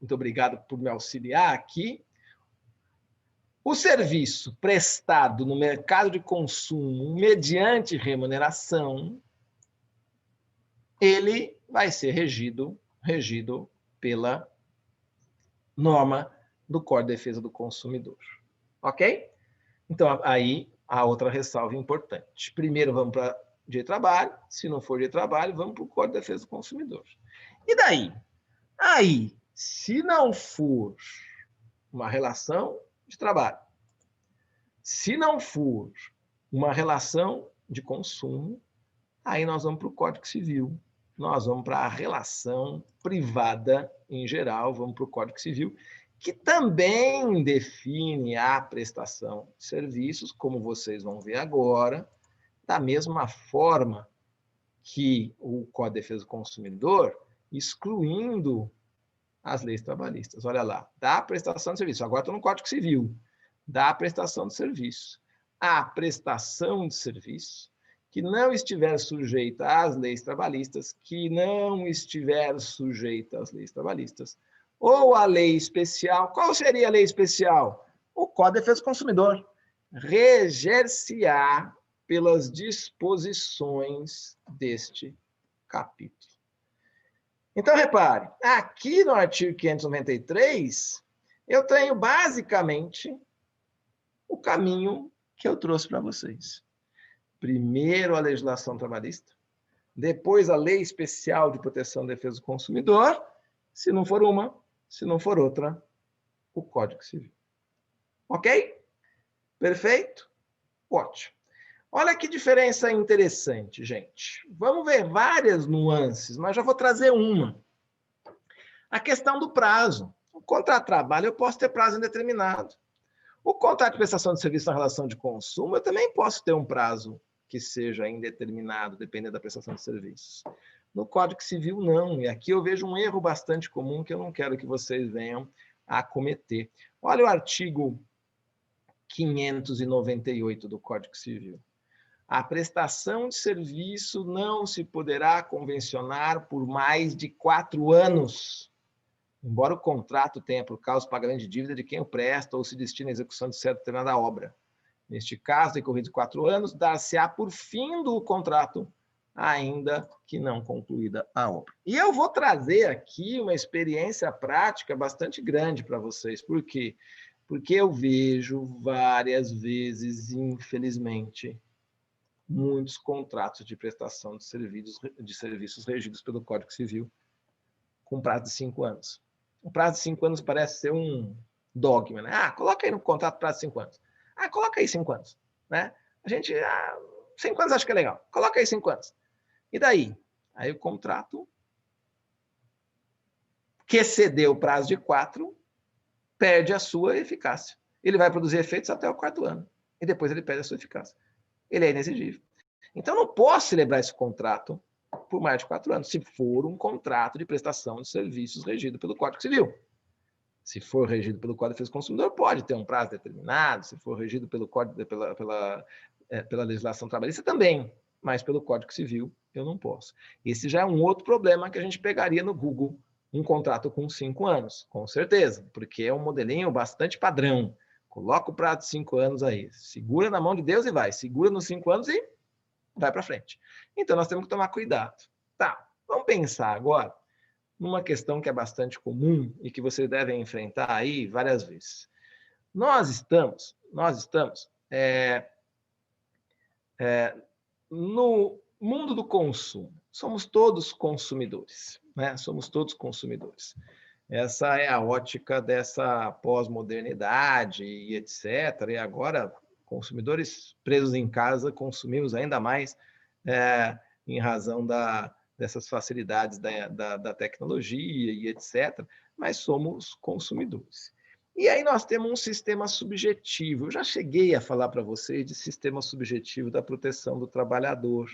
muito obrigado por me auxiliar aqui. O serviço prestado no mercado de consumo mediante remuneração, ele vai ser regido pela norma do Código de Defesa do Consumidor. Ok? Então, aí, a outra ressalva importante. Primeiro, vamos para direito de trabalho. Se não for direito de trabalho, vamos para o Código de Defesa do Consumidor. E daí? Aí, se não for uma relação de trabalho, se não for uma relação de consumo, aí nós vamos para o Código Civil. Nós vamos para a relação privada em geral, vamos para o Código Civil, que também define a prestação de serviços, como vocês vão ver agora, da mesma forma que o Código de Defesa do Consumidor, excluindo as leis trabalhistas. Olha lá, da prestação de serviço. Agora estou no Código Civil. Da prestação de serviço. A prestação de serviço que não estiver sujeita às leis trabalhistas, que não estiver sujeita às leis trabalhistas, ou a lei especial. Qual seria a lei especial? O Código de Defesa do Consumidor. Reger-se-á pelas disposições deste capítulo. Então, repare, aqui no artigo 593, eu tenho basicamente o caminho que eu trouxe para vocês. Primeiro a legislação trabalhista, depois a lei especial de proteção e defesa do consumidor, se não for uma, se não for outra, o Código Civil. Ok? Perfeito? Ótimo. Olha que diferença interessante, gente. Vamos ver várias nuances, mas já vou trazer uma. A questão do prazo. O contrato de trabalho eu posso ter prazo indeterminado. O contrato de prestação de serviço na relação de consumo eu também posso ter um prazo que seja indeterminado, dependendo da prestação de serviços. No Código Civil, não. E aqui eu vejo um erro bastante comum que eu não quero que vocês venham a cometer. Olha o artigo 598 do Código Civil. A prestação de serviço não se poderá convencionar por mais de 4 anos, embora o contrato tenha por causa o pagamento de dívida de quem o presta ou se destina à execução de certa determinada obra. Neste caso, decorridos 4 anos, dar-se-á por fim do contrato, ainda que não concluída a obra. E eu vou trazer aqui uma experiência prática bastante grande para vocês. Por quê? Porque eu vejo várias vezes, infelizmente, muitos contratos de prestação de serviços regidos pelo Código Civil com prazo de 5 anos. O prazo de 5 anos parece ser um dogma, né? Coloca aí no contrato prazo de 5 anos. Coloca aí 5 anos, né? A gente, 5 anos acho que é legal. Coloca aí 5 anos. E daí? Aí o contrato que excedeu o prazo de 4 perde a sua eficácia. Ele vai produzir efeitos até o 4º ano. E depois ele perde a sua eficácia. Ele é inexigível. Então, eu não posso celebrar esse contrato por mais de 4 anos, se for um contrato de prestação de serviços regido pelo Código Civil. Se for regido pelo Código de Defesa do Consumidor, pode ter um prazo determinado. Se for regido pelo Código, pela legislação trabalhista, também. Mas pelo Código Civil, eu não posso. Esse já é um outro problema que a gente pegaria no Google, um contrato com 5 anos, com certeza, porque é um modelinho bastante padrão. Coloca o prazo de 5 anos aí, segura na mão de Deus e vai. Segura nos 5 anos e vai para frente. Então, nós temos que tomar cuidado. Tá, vamos pensar agora numa questão que é bastante comum e que vocês devem enfrentar aí várias vezes. Nós estamos no mundo do consumo. Somos todos consumidores, né? Somos todos consumidores. Essa é a ótica dessa pós-modernidade e etc. E agora, consumidores presos em casa, consumimos ainda mais em razão dessas facilidades da tecnologia e etc. Mas somos consumidores. E aí nós temos um sistema subjetivo. Eu já cheguei a falar para vocês de sistema subjetivo da proteção do trabalhador.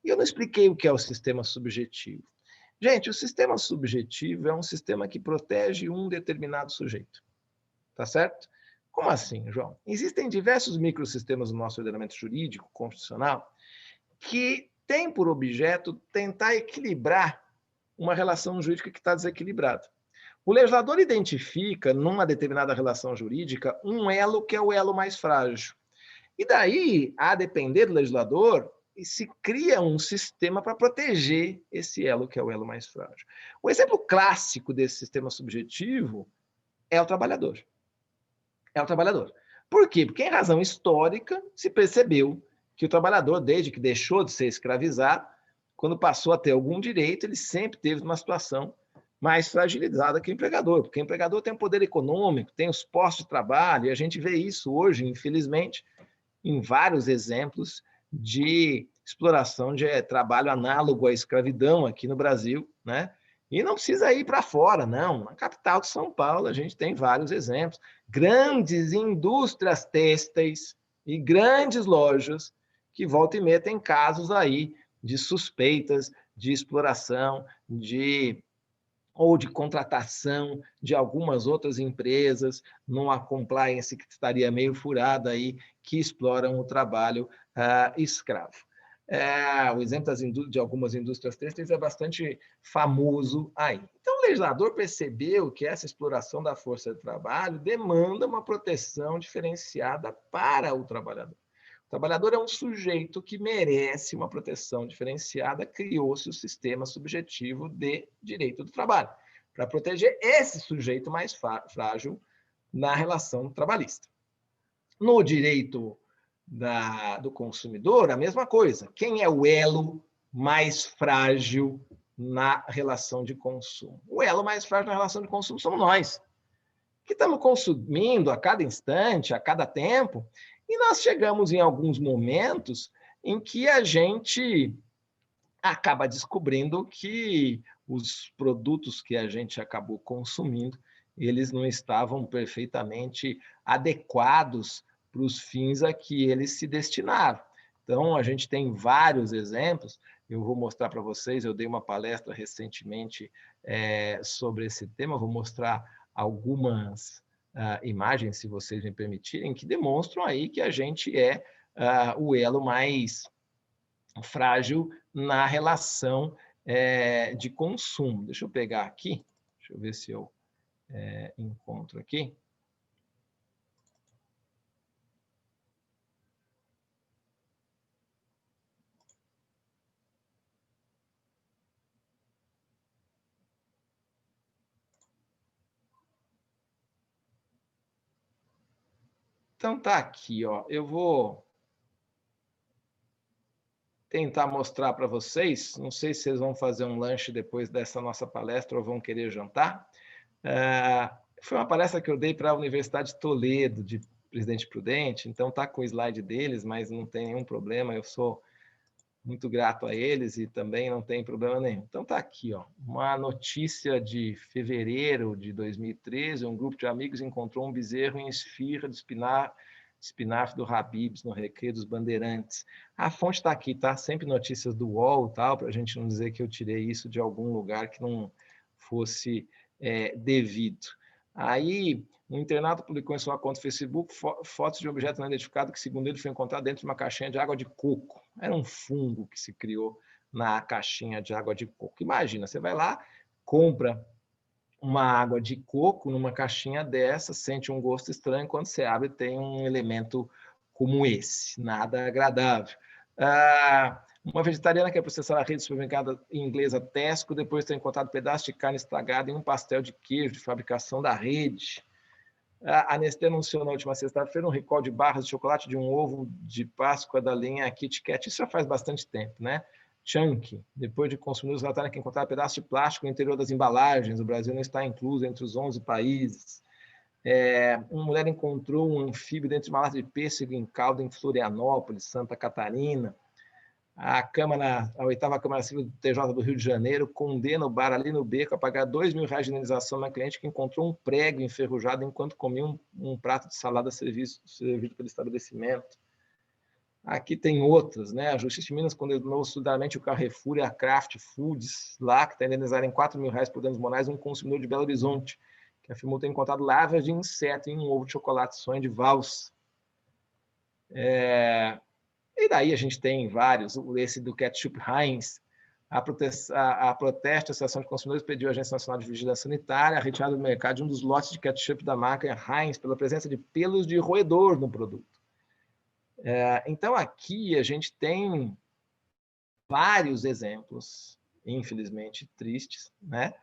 E eu não expliquei o que é o sistema subjetivo. Gente, o sistema subjetivo é um sistema que protege um determinado sujeito. Tá certo? Como assim, João? Existem diversos microsistemas no nosso ordenamento jurídico, constitucional, que têm por objeto tentar equilibrar uma relação jurídica que está desequilibrada. O legislador identifica, numa determinada relação jurídica, um elo que é o elo mais frágil. E daí, a depender do legislador, se cria um sistema para proteger esse elo, que é o elo mais frágil. O exemplo clássico desse sistema subjetivo é o trabalhador. É o trabalhador. Por quê? Porque, em razão histórica, se percebeu que o trabalhador, desde que deixou de ser escravizado, quando passou a ter algum direito, ele sempre teve uma situação mais fragilizada que o empregador, porque o empregador tem o poder econômico, tem os postos de trabalho, e a gente vê isso hoje, infelizmente, em vários exemplos de exploração de trabalho análogo à escravidão aqui no Brasil, né? E não precisa ir para fora, não. Na capital de São Paulo, a gente tem vários exemplos. Grandes indústrias têxteis e grandes lojas que volta e meia tem casos aí de suspeitas de exploração, ou de contratação de algumas outras empresas numa compliance que estaria meio furada aí, que exploram o trabalho escravo. O exemplo de algumas indústrias têxteis é bastante famoso aí. Então, o legislador percebeu que essa exploração da força de trabalho demanda uma proteção diferenciada para o trabalhador. O trabalhador é um sujeito que merece uma proteção diferenciada, criou-se o sistema subjetivo de direito do trabalho, para proteger esse sujeito mais frágil na relação trabalhista. No direito do consumidor, a mesma coisa. Quem é o elo mais frágil na relação de consumo? O elo mais frágil na relação de consumo somos nós, que estamos consumindo a cada instante, a cada tempo, e nós chegamos em alguns momentos em que a gente acaba descobrindo que os produtos que a gente acabou consumindo, eles não estavam perfeitamente adequados para os fins a que eles se destinaram. Então, a gente tem vários exemplos, eu vou mostrar para vocês, eu dei uma palestra recentemente sobre esse tema, vou mostrar algumas imagens, se vocês me permitirem, que demonstram aí que a gente é o elo mais frágil na relação de consumo. Deixa eu pegar aqui, deixa eu ver se eu encontro aqui. Então, tá aqui, ó. Eu vou tentar mostrar para vocês. Não sei se vocês vão fazer um lanche depois dessa nossa palestra ou vão querer jantar. Foi uma palestra que eu dei para a Universidade de Toledo, de Presidente Prudente. Então, tá com o slide deles, mas não tem nenhum problema. Eu sou muito grato a eles e também não tem problema nenhum. Então, tá aqui, ó, uma notícia de fevereiro de 2013, um grupo de amigos encontrou um bezerro em esfirra de espinafre do Habib's, no Recreio dos Bandeirantes. A fonte está aqui, tá? Sempre notícias do UOL, tal, para a gente não dizer que eu tirei isso de algum lugar que não fosse devido. Aí, um internauta publicou em sua conta do Facebook fotos de um objeto não identificado que, segundo ele, foi encontrado dentro de uma caixinha de água de coco. Era um fungo que se criou na caixinha de água de coco. Imagina, você vai lá, compra uma água de coco numa caixinha dessa, sente um gosto estranho, quando você abre tem um elemento como esse, nada agradável. Uma vegetariana que é processada na rede de supermercado inglesa Tesco, depois de ter encontrado pedaço de carne estragada em um pastel de queijo de fabricação da rede. A Nestlé anunciou na última sexta-feira um recall de barras de chocolate de um ovo de Páscoa da linha Kit Kat. Isso já faz bastante tempo, né? Chunky, depois de consumidores relatarem que encontraram pedaços de plástico no interior das embalagens. O Brasil não está incluso entre os 11 países. Uma mulher encontrou um anfíbio dentro de uma lata de pêssego em calda em Florianópolis, Santa Catarina. A 8ª Câmara Civil do TJ do Rio de Janeiro condena o bar ali no Beco a pagar R$2 mil de indenização na cliente que encontrou um prego enferrujado enquanto comia um prato de salada servido pelo estabelecimento. Aqui tem outras, né? A Justiça de Minas condenou solidariamente o Carrefour e a Kraft Foods, lá, que está indenizado em R$4 mil por danos morais um consumidor de Belo Horizonte, que afirmou ter encontrado larvas de inseto em um ovo de chocolate sonho de valsa. E daí a gente tem vários, esse do ketchup Heinz. A protesto, a Associação de Consumidores pediu à Agência Nacional de Vigilância Sanitária a retirada do mercado de um dos lotes de ketchup da marca Heinz pela presença de pelos de roedor no produto. Então, aqui a gente tem vários exemplos, infelizmente tristes, né,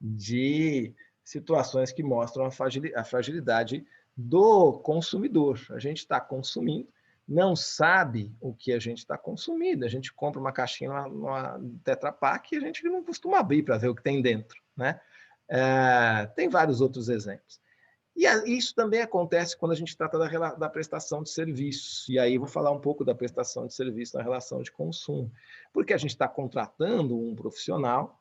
de situações que mostram a fragilidade do consumidor. A gente está consumindo, não sabe o que a gente está consumindo. A gente compra uma caixinha, uma Tetra Pak, e a gente não costuma abrir para ver o que tem dentro, né? Tem vários outros exemplos. E isso também acontece quando a gente trata da prestação de serviço. E aí vou falar um pouco da prestação de serviço na relação de consumo. Porque a gente está contratando um profissional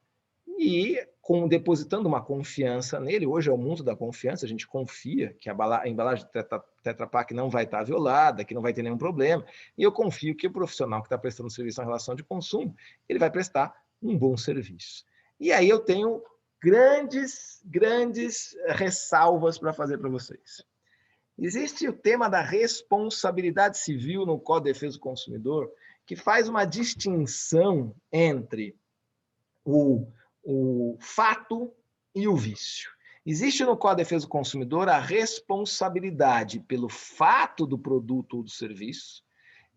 e depositando uma confiança nele. Hoje é o mundo da confiança, a gente confia que a embalagem de Tetra Pak não vai estar violada, que não vai ter nenhum problema, e eu confio que o profissional que está prestando serviço em relação de consumo, ele vai prestar um bom serviço. E aí eu tenho grandes ressalvas para fazer para vocês. Existe o tema da responsabilidade civil no Código de Defesa do Consumidor, que faz uma distinção entre o fato e o vício. Existe no Código de Defesa do Consumidor a responsabilidade pelo fato do produto ou do serviço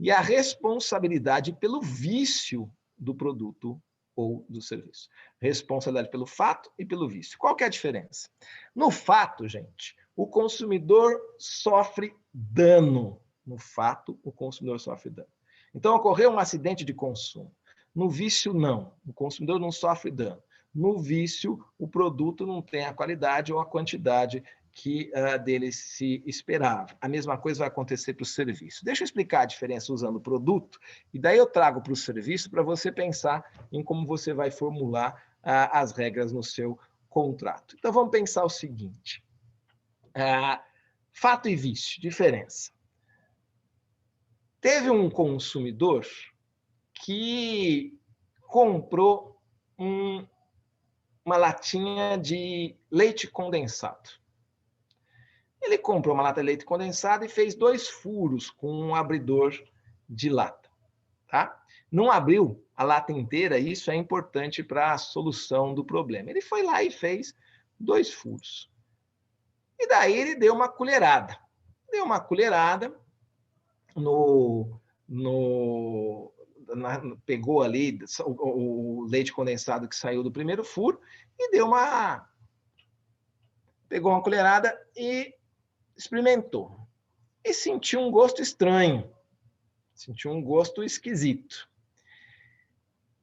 e a responsabilidade pelo vício do produto ou do serviço. Responsabilidade pelo fato e pelo vício. Qual que é a diferença? No fato, gente, o consumidor sofre dano. No fato, o consumidor sofre dano. Então, ocorreu um acidente de consumo. No vício, não. O consumidor não sofre dano. No vício, o produto não tem a qualidade ou a quantidade que dele se esperava. A mesma coisa vai acontecer para o serviço. Deixa eu explicar a diferença usando o produto, e daí eu trago para o serviço para você pensar em como você vai formular as regras no seu contrato. Então, vamos pensar o seguinte. Fato e vício, diferença. Teve um consumidor que comprou uma latinha de leite condensado. Ele comprou uma lata de leite condensado e fez 2 furos com um abridor de lata. Tá? Não abriu a lata inteira, isso é importante para a solução do problema. Ele foi lá e fez 2 furos. E daí ele deu uma colherada. Deu uma colherada pegou ali o leite condensado que saiu do primeiro furo e pegou uma colherada e experimentou. E sentiu um gosto estranho. Sentiu um gosto esquisito.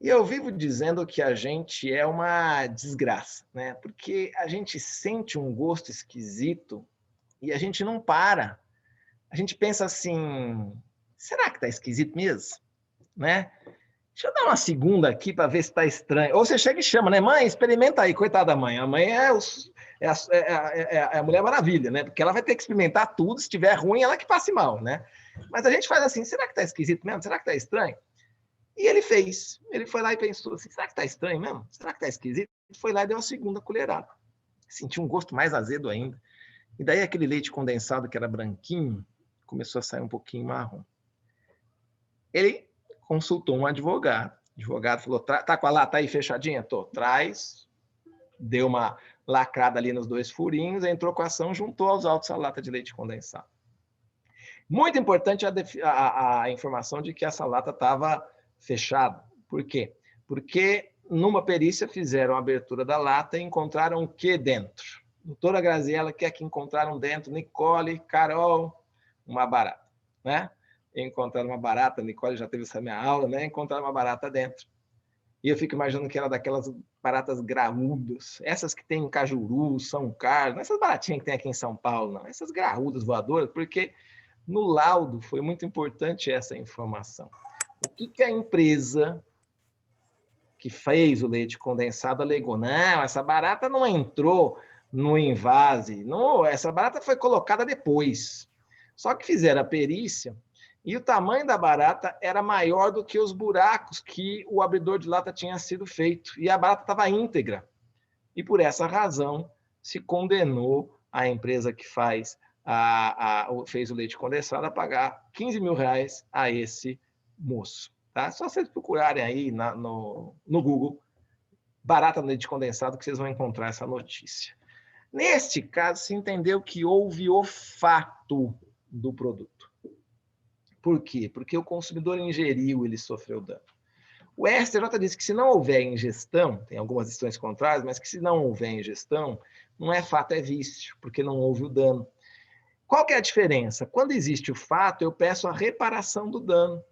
E eu vivo dizendo que a gente é uma desgraça, né? Porque a gente sente um gosto esquisito e a gente não para. A gente pensa assim, será que está esquisito mesmo? Né? Deixa eu dar uma segunda aqui para ver se está estranho. Ou você chega e chama, né? Mãe, experimenta aí, coitada da mãe. A mãe é a Mulher Maravilha, né? Porque ela vai ter que experimentar tudo, se estiver ruim, ela que passe mal, né? Mas a gente faz assim, será que está esquisito mesmo? Será que está estranho? E ele fez. Ele foi lá e pensou assim, será que está estranho mesmo? Será que está esquisito? Ele foi lá e deu a segunda colherada. Sentiu um gosto mais azedo ainda. E daí aquele leite condensado que era branquinho, começou a sair um pouquinho marrom. Ele consultou um advogado. O advogado falou, tá com a lata aí fechadinha? Tô, traz. Deu uma lacrada ali nos 2 furinhos, entrou com a ação, juntou aos autos a lata de leite condensado. Muito importante a informação de que essa lata estava fechada. Por quê? Porque numa perícia fizeram a abertura da lata e encontraram o que dentro? Doutora Graziella, que é que encontraram dentro? Nicole, Carol, uma barata, né? Encontraram uma barata, Nicole já teve essa minha aula, né? Encontraram uma barata dentro. E eu fico imaginando que era daquelas baratas graúdas, essas que tem em Cajuru, São Carlos, não essas baratinhas que tem aqui em São Paulo, não, essas graúdas voadoras, porque no laudo foi muito importante essa informação. O que a empresa que fez o leite condensado alegou? Não, essa barata não entrou no invase, não, essa barata foi colocada depois. Só que fizeram a perícia e o tamanho da barata era maior do que os buracos que o abridor de lata tinha sido feito. E a barata estava íntegra. E por essa razão se condenou a empresa que fez o leite condensado a pagar R$15 mil a esse moço. Tá? Só vocês procurarem aí no Google, barata no leite condensado, que vocês vão encontrar essa notícia. Neste caso, se entendeu que houve o fato do produto. Por quê? Porque o consumidor ingeriu, ele sofreu dano. O STJ diz que se não houver ingestão, tem algumas decisões contrárias, mas que se não houver ingestão, não é fato, é vício, porque não houve o dano. Qual que é a diferença? Quando existe o fato, eu peço a reparação do dano.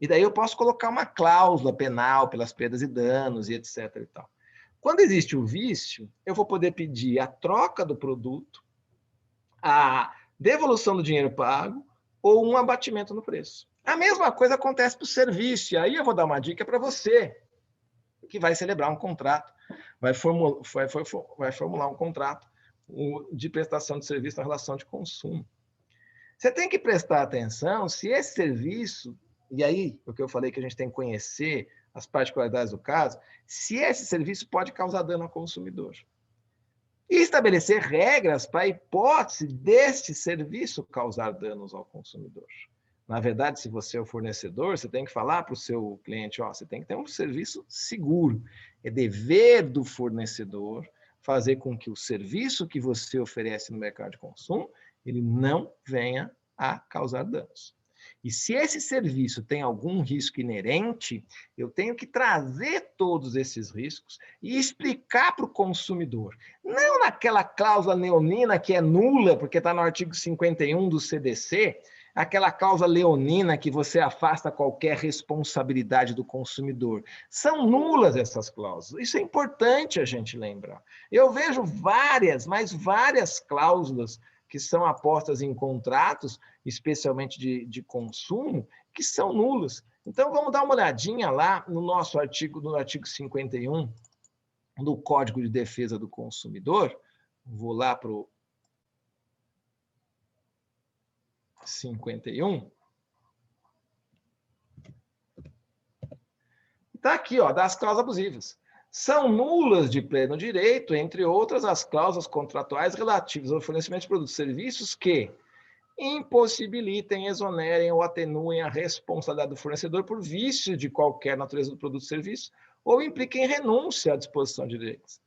E daí eu posso colocar uma cláusula penal pelas perdas e danos e etc. e tal. Quando existe o vício, eu vou poder pedir a troca do produto, a devolução do dinheiro pago ou um abatimento no preço. A mesma coisa acontece para o serviço. E aí eu vou dar uma dica para você que vai celebrar um contrato. vai formular um contrato de prestação de serviço na relação de consumo. Você tem que prestar atenção se esse serviço, e aí, o que eu falei que a gente tem que conhecer as particularidades do caso, se esse serviço pode causar dano ao consumidor. E estabelecer regras para a hipótese deste serviço causar danos ao consumidor. Na verdade, se você é o fornecedor, você tem que falar para o seu cliente, ó, você tem que ter um serviço seguro. É dever do fornecedor fazer com que o serviço que você oferece no mercado de consumo, ele não venha a causar danos. E se esse serviço tem algum risco inerente, eu tenho que trazer todos esses riscos e explicar para o consumidor. Não naquela cláusula leonina que é nula, porque está no artigo 51 do CDC, aquela cláusula leonina que você afasta qualquer responsabilidade do consumidor. São nulas essas cláusulas. Isso é importante a gente lembrar. Eu vejo várias, mas várias cláusulas que são apostas em contratos, especialmente de consumo, que são nulas. Então, vamos dar uma olhadinha lá no nosso artigo, no artigo 51 do Código de Defesa do Consumidor. Vou lá para o 51. Está aqui, ó, das cláusulas abusivas. São nulas de pleno direito, entre outras, as cláusulas contratuais relativas ao fornecimento de produtos e serviços que impossibilitem, exonerem ou atenuem a responsabilidade do fornecedor por vício de qualquer natureza do produto ou serviço ou impliquem renúncia à disposição de direitos.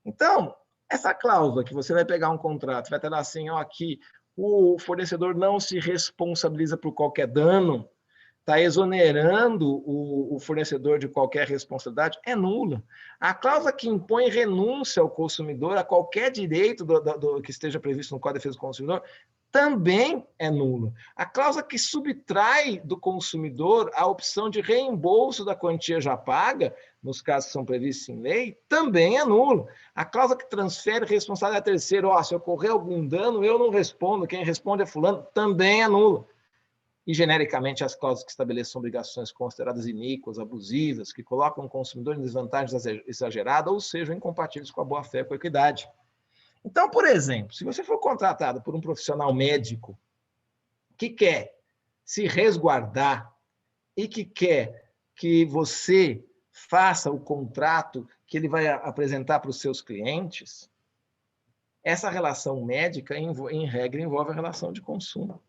Então, essa cláusula que você vai pegar um contrato, vai ter lá assim, ó, aqui, o fornecedor não se responsabiliza por qualquer dano, está exonerando o fornecedor de qualquer responsabilidade, é nula. A cláusula que impõe renúncia ao consumidor a qualquer direito que esteja previsto no Código de Defesa do Consumidor também é nula. A cláusula que subtrai do consumidor a opção de reembolso da quantia já paga, nos casos que são previstos em lei, também é nula. A cláusula que transfere responsabilidade a terceiro, ó, se ocorrer algum dano, eu não respondo, quem responde é fulano, também é nula. E, genericamente, as cláusulas que estabeleçam obrigações consideradas iníquas, abusivas, que colocam o consumidor em desvantagem exagerada, ou sejam incompatíveis com a boa-fé e com a equidade. Então, por exemplo, se você for contratado por um profissional médico que quer se resguardar e que quer que você faça o contrato que ele vai apresentar para os seus clientes, essa relação médica, em regra, envolve a relação de consumo.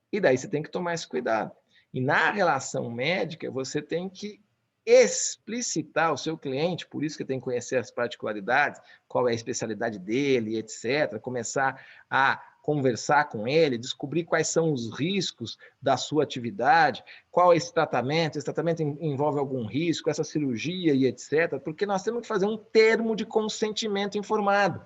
E daí você tem que tomar esse cuidado. E na relação médica, você tem que explicitar ao seu cliente, por isso que tem que conhecer as particularidades, qual é a especialidade dele, etc. Começar a conversar com ele, descobrir quais são os riscos da sua atividade, qual é esse tratamento envolve algum risco, essa cirurgia e etc. Porque nós temos que fazer um termo de consentimento informado.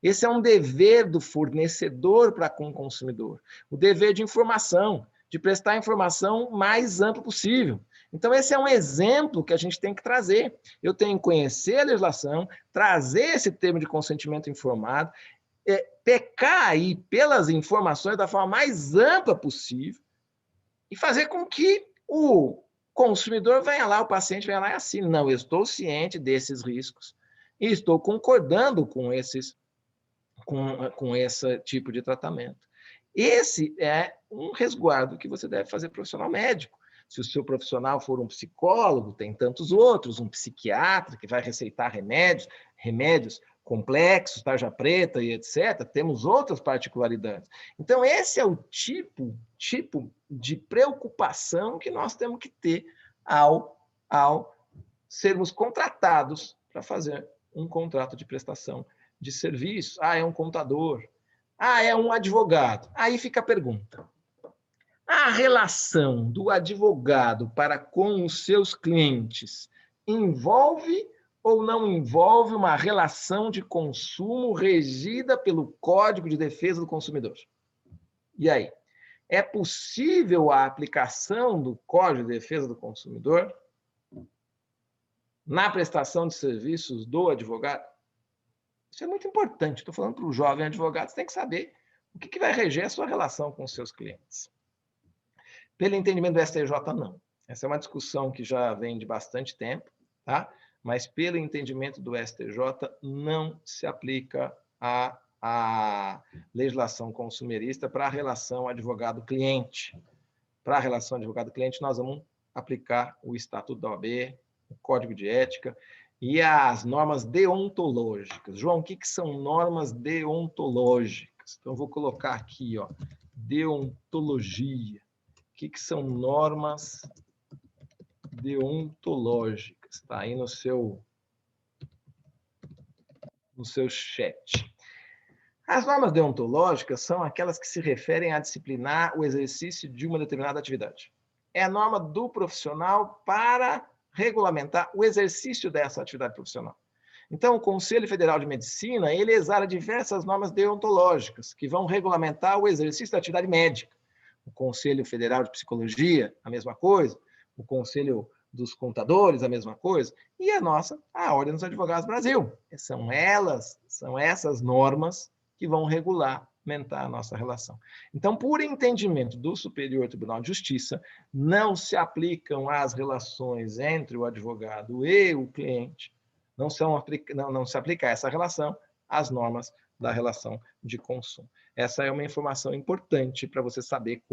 Esse é um dever do fornecedor para com o consumidor. O dever de informação, de prestar a informação mais ampla possível. Então, esse é um exemplo que a gente tem que trazer. Eu tenho que conhecer a legislação, trazer esse termo de consentimento informado, pecar aí pelas informações da forma mais ampla possível e fazer com que o consumidor venha lá, o paciente venha lá e assine. Não, eu estou ciente desses riscos e estou concordando com esse tipo de tratamento. Esse é um resguardo que você deve fazer profissional médico. Se o seu profissional for um psicólogo, tem tantos outros, um psiquiatra que vai receitar remédios complexos, tarja preta e etc. Temos outras particularidades. Então, esse é o tipo de preocupação que nós temos que ter ao sermos contratados para fazer um contrato de prestação de serviço. Ah, é um contador. Ah, é um advogado. Aí fica a pergunta. A relação do advogado para com os seus clientes envolve ou não envolve uma relação de consumo regida pelo Código de Defesa do Consumidor? E aí? É possível a aplicação do Código de Defesa do Consumidor na prestação de serviços do advogado? Isso é muito importante. Estou falando para o jovem advogado, você tem que saber o que vai reger a sua relação com os seus clientes. Pelo entendimento do STJ, não. Essa é uma discussão que já vem de bastante tempo, tá? mas pelo entendimento do STJ, não se aplica a legislação consumerista para a relação advogado-cliente. Para a relação advogado-cliente, nós vamos aplicar o Estatuto da OAB, o Código de Ética e as normas deontológicas. João, o que são normas deontológicas? Então, vou colocar aqui, ó, deontologia. O que são normas deontológicas? Está aí no seu chat. As normas deontológicas são aquelas que se referem a disciplinar o exercício de uma determinada atividade. É a norma do profissional para regulamentar o exercício dessa atividade profissional. Então, o Conselho Federal de Medicina, ele exala diversas normas deontológicas que vão regulamentar o exercício da atividade médica. O Conselho Federal de Psicologia, a mesma coisa. O Conselho dos Contadores, a mesma coisa. E a nossa, a Ordem dos Advogados do Brasil. São essas normas que vão regulamentar a nossa relação. Então, por entendimento do Superior Tribunal de Justiça, não se aplicam as relações entre o advogado e o cliente, não se aplica a essa relação as normas da relação de consumo. Essa é uma informação importante para você saber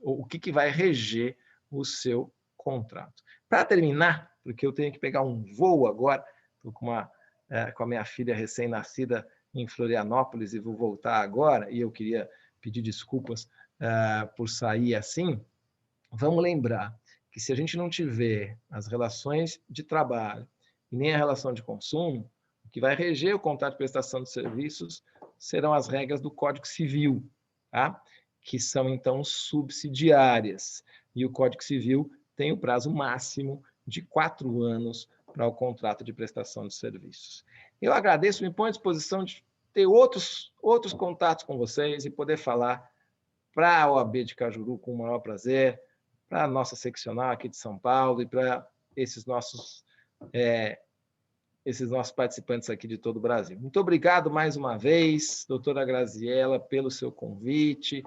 o que vai reger o seu contrato. Para terminar, porque eu tenho que pegar um voo agora, estou com a minha filha recém-nascida em Florianópolis e vou voltar agora, e eu queria pedir desculpas por sair assim. Vamos lembrar que se a gente não tiver as relações de trabalho e nem a relação de consumo, o que vai reger o contrato de prestação de serviços serão as regras do Código Civil, tá? Que são, então, subsidiárias. E o Código Civil tem o prazo máximo de 4 anos para o contrato de prestação de serviços. Eu agradeço, me ponho à disposição de ter outros contatos com vocês e poder falar para a OAB de Cajuru com o maior prazer, para a nossa seccional aqui de São Paulo e para esses nossos participantes aqui de todo o Brasil. Muito obrigado mais uma vez, doutora Graziella, pelo seu convite,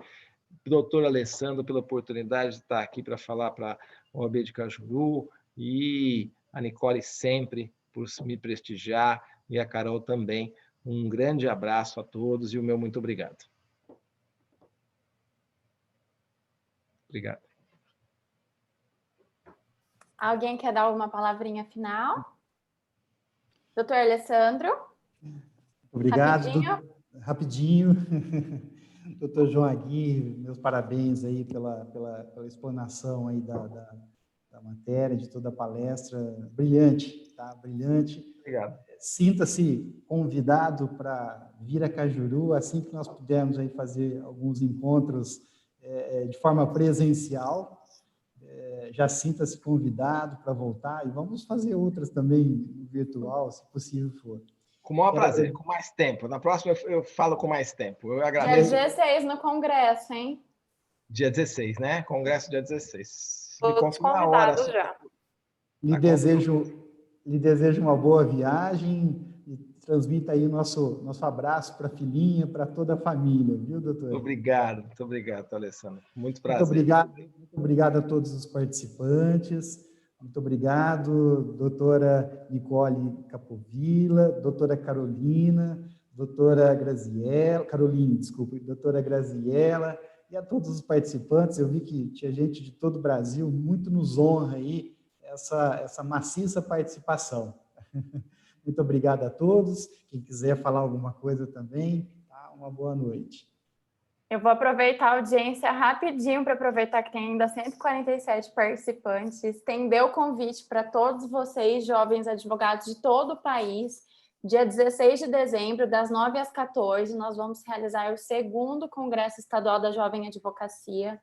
doutor Alessandro, pela oportunidade de estar aqui para falar para a OAB de Cajuru, e a Nicole sempre por me prestigiar, e a Carol também. Um grande abraço a todos e o meu muito obrigado. Obrigado. Alguém quer dar uma palavrinha final? Doutor Alessandro? Obrigado. Rapidinho. Doutor João Aguirre, meus parabéns aí pela explanação aí da matéria, de toda a palestra. Brilhante, tá? Brilhante. Obrigado. Sinta-se convidado para vir a Cajuru, assim que nós pudermos aí fazer alguns encontros de forma presencial. Já sinta-se convidado para voltar, e vamos fazer outras também virtual, se possível for. Com o maior prazer, com mais tempo. Na próxima eu falo com mais tempo. Eu agradeço. Dia 16 no Congresso, hein? Dia 16, né? Congresso dia 16. Todos convidados já. Lhe desejo uma boa viagem e transmita aí nosso abraço para a filhinha, para toda a família, viu, doutor? Muito obrigado, Alessandro. Muito prazer. Muito obrigado a todos os participantes. Muito obrigado, doutora Nicole Capovilla, doutora Caroline, doutora Graziella, e a todos os participantes. Eu vi que tinha gente de todo o Brasil, muito nos honra aí essa maciça participação. Muito obrigado a todos. Quem quiser falar alguma coisa também, tá? Uma boa noite. Eu vou aproveitar a audiência rapidinho para aproveitar que tem ainda 147 participantes, estender o convite para todos vocês, jovens advogados de todo o país. Dia 16 de dezembro, das 9 às 14, nós vamos realizar o 2º Congresso Estadual da Jovem Advocacia.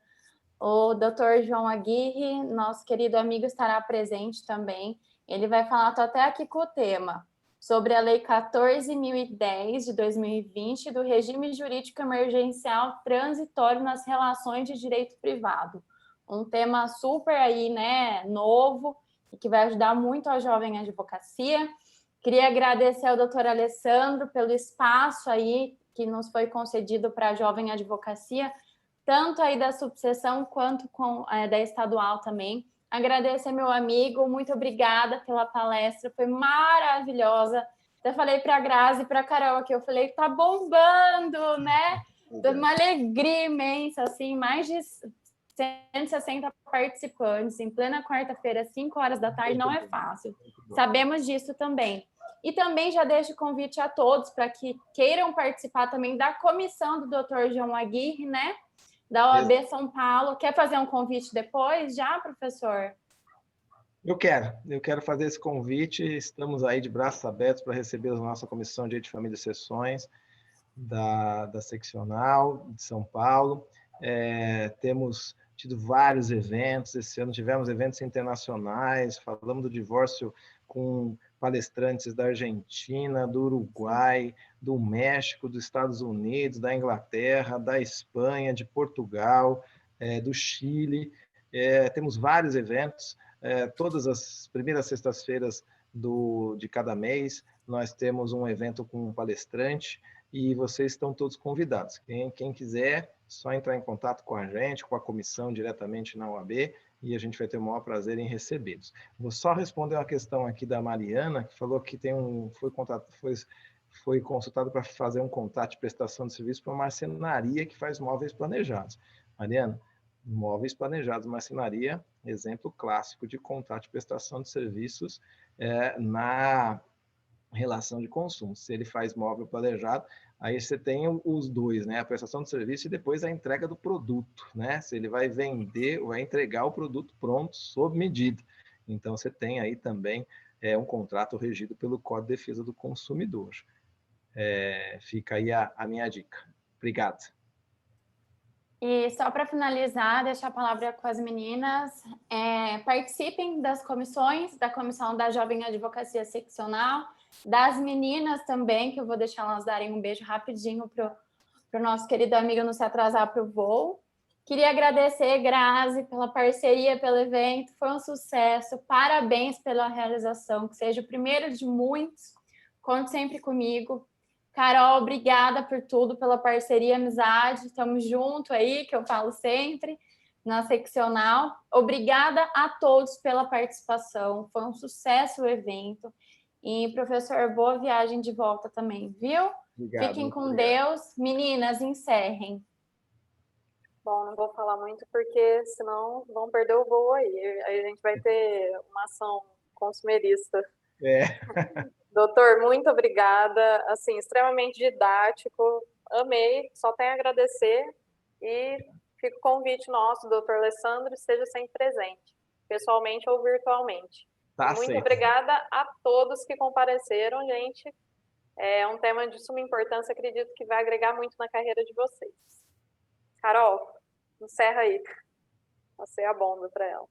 O doutor João Aguirre, nosso querido amigo, estará presente também. Ele vai falar, estou até aqui com o tema, sobre a Lei 14.010 de 2020 do regime jurídico emergencial transitório nas relações de direito privado. Um tema super aí, né, novo, e que vai ajudar muito a jovem advocacia. Queria agradecer ao doutor Alessandro pelo espaço aí que nos foi concedido para a jovem advocacia, tanto aí da subseção quanto da estadual também. agradecer meu amigo, muito obrigada pela palestra, foi maravilhosa. Até falei para a Grazi e para a Carol aqui, eu falei, tá bombando, né? Uma alegria imensa, assim, mais de 160 participantes, em plena quarta-feira, 5 horas da tarde, não é fácil. Sabemos disso também. E também já deixo o convite a todos para que queiram participar também da comissão do Dr. João Aguirre, né? Da OAB São Paulo. Quer fazer um convite depois já, professor? Eu quero fazer esse convite. Estamos aí de braços abertos para receber a nossa Comissão de Direito de Família e Sessões da Seccional de São Paulo. Temos tido vários eventos. Esse ano tivemos eventos internacionais, falamos do divórcio com palestrantes da Argentina, do Uruguai, do México, dos Estados Unidos, da Inglaterra, da Espanha, de Portugal, do Chile. Temos vários eventos. Todas as primeiras sextas-feiras de cada mês, nós temos um evento com um palestrante e vocês estão todos convidados. Quem quiser, só entrar em contato com a gente, com a comissão diretamente na OAB, e a gente vai ter o maior prazer em recebê-los. Vou só responder uma questão aqui da Mariana, que falou que foi consultado para fazer um contato de prestação de serviço para uma marcenaria que faz móveis planejados. Mariana, móveis planejados, marcenaria, exemplo clássico de contrato de prestação de serviços na relação de consumo. Se ele faz móvel planejado, aí você tem os dois, né? A prestação de serviço e depois a entrega do produto, né? Se ele vai vender, vai entregar o produto pronto, sob medida. Então, você tem aí também um contrato regido pelo Código de Defesa do Consumidor. Fica aí a minha dica. Obrigado. E só para finalizar, deixar a palavra com as meninas, participem das comissões, da Comissão da Jovem Advocacia Seccional, das meninas também, que eu vou deixar elas darem um beijo rapidinho para o nosso querido amigo não se atrasar para o voo. Queria agradecer, Grazi, pela parceria, pelo evento, foi um sucesso, parabéns pela realização, que seja o primeiro de muitos, conte sempre comigo. Carol, obrigada por tudo, pela parceria, amizade, estamos juntos aí, que eu falo sempre, na seccional. Obrigada a todos pela participação, foi um sucesso o evento. E, professor, boa viagem de volta também, viu? Obrigado, fiquem com Deus. Meninas, encerrem. Bom, não vou falar muito porque senão vão perder o voo aí. Aí a gente vai ter uma ação consumerista. Doutor, muito obrigada. Assim, extremamente didático. Amei, só tenho a agradecer. E fica o convite nosso, doutor Alessandro, esteja sempre presente, pessoalmente ou virtualmente. Muito obrigada a todos que compareceram, gente. É um tema de suma importância, acredito que vai agregar muito na carreira de vocês. Carol, encerra aí. Passei a bomba para ela.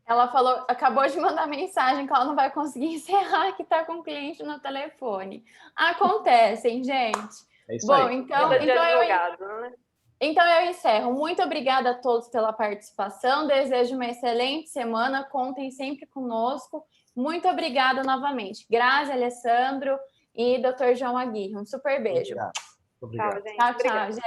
Ela falou, acabou de mandar mensagem que ela não vai conseguir encerrar, que está com o cliente no telefone. Acontecem, gente. É isso Bom, aí. Então eu encerro. Muito obrigada a todos pela participação. Desejo uma excelente semana. Contem sempre conosco. Muito obrigada novamente. Grazi, Alessandro e Dr. João Aguirre. Um super beijo. Obrigado. Tchau, gente.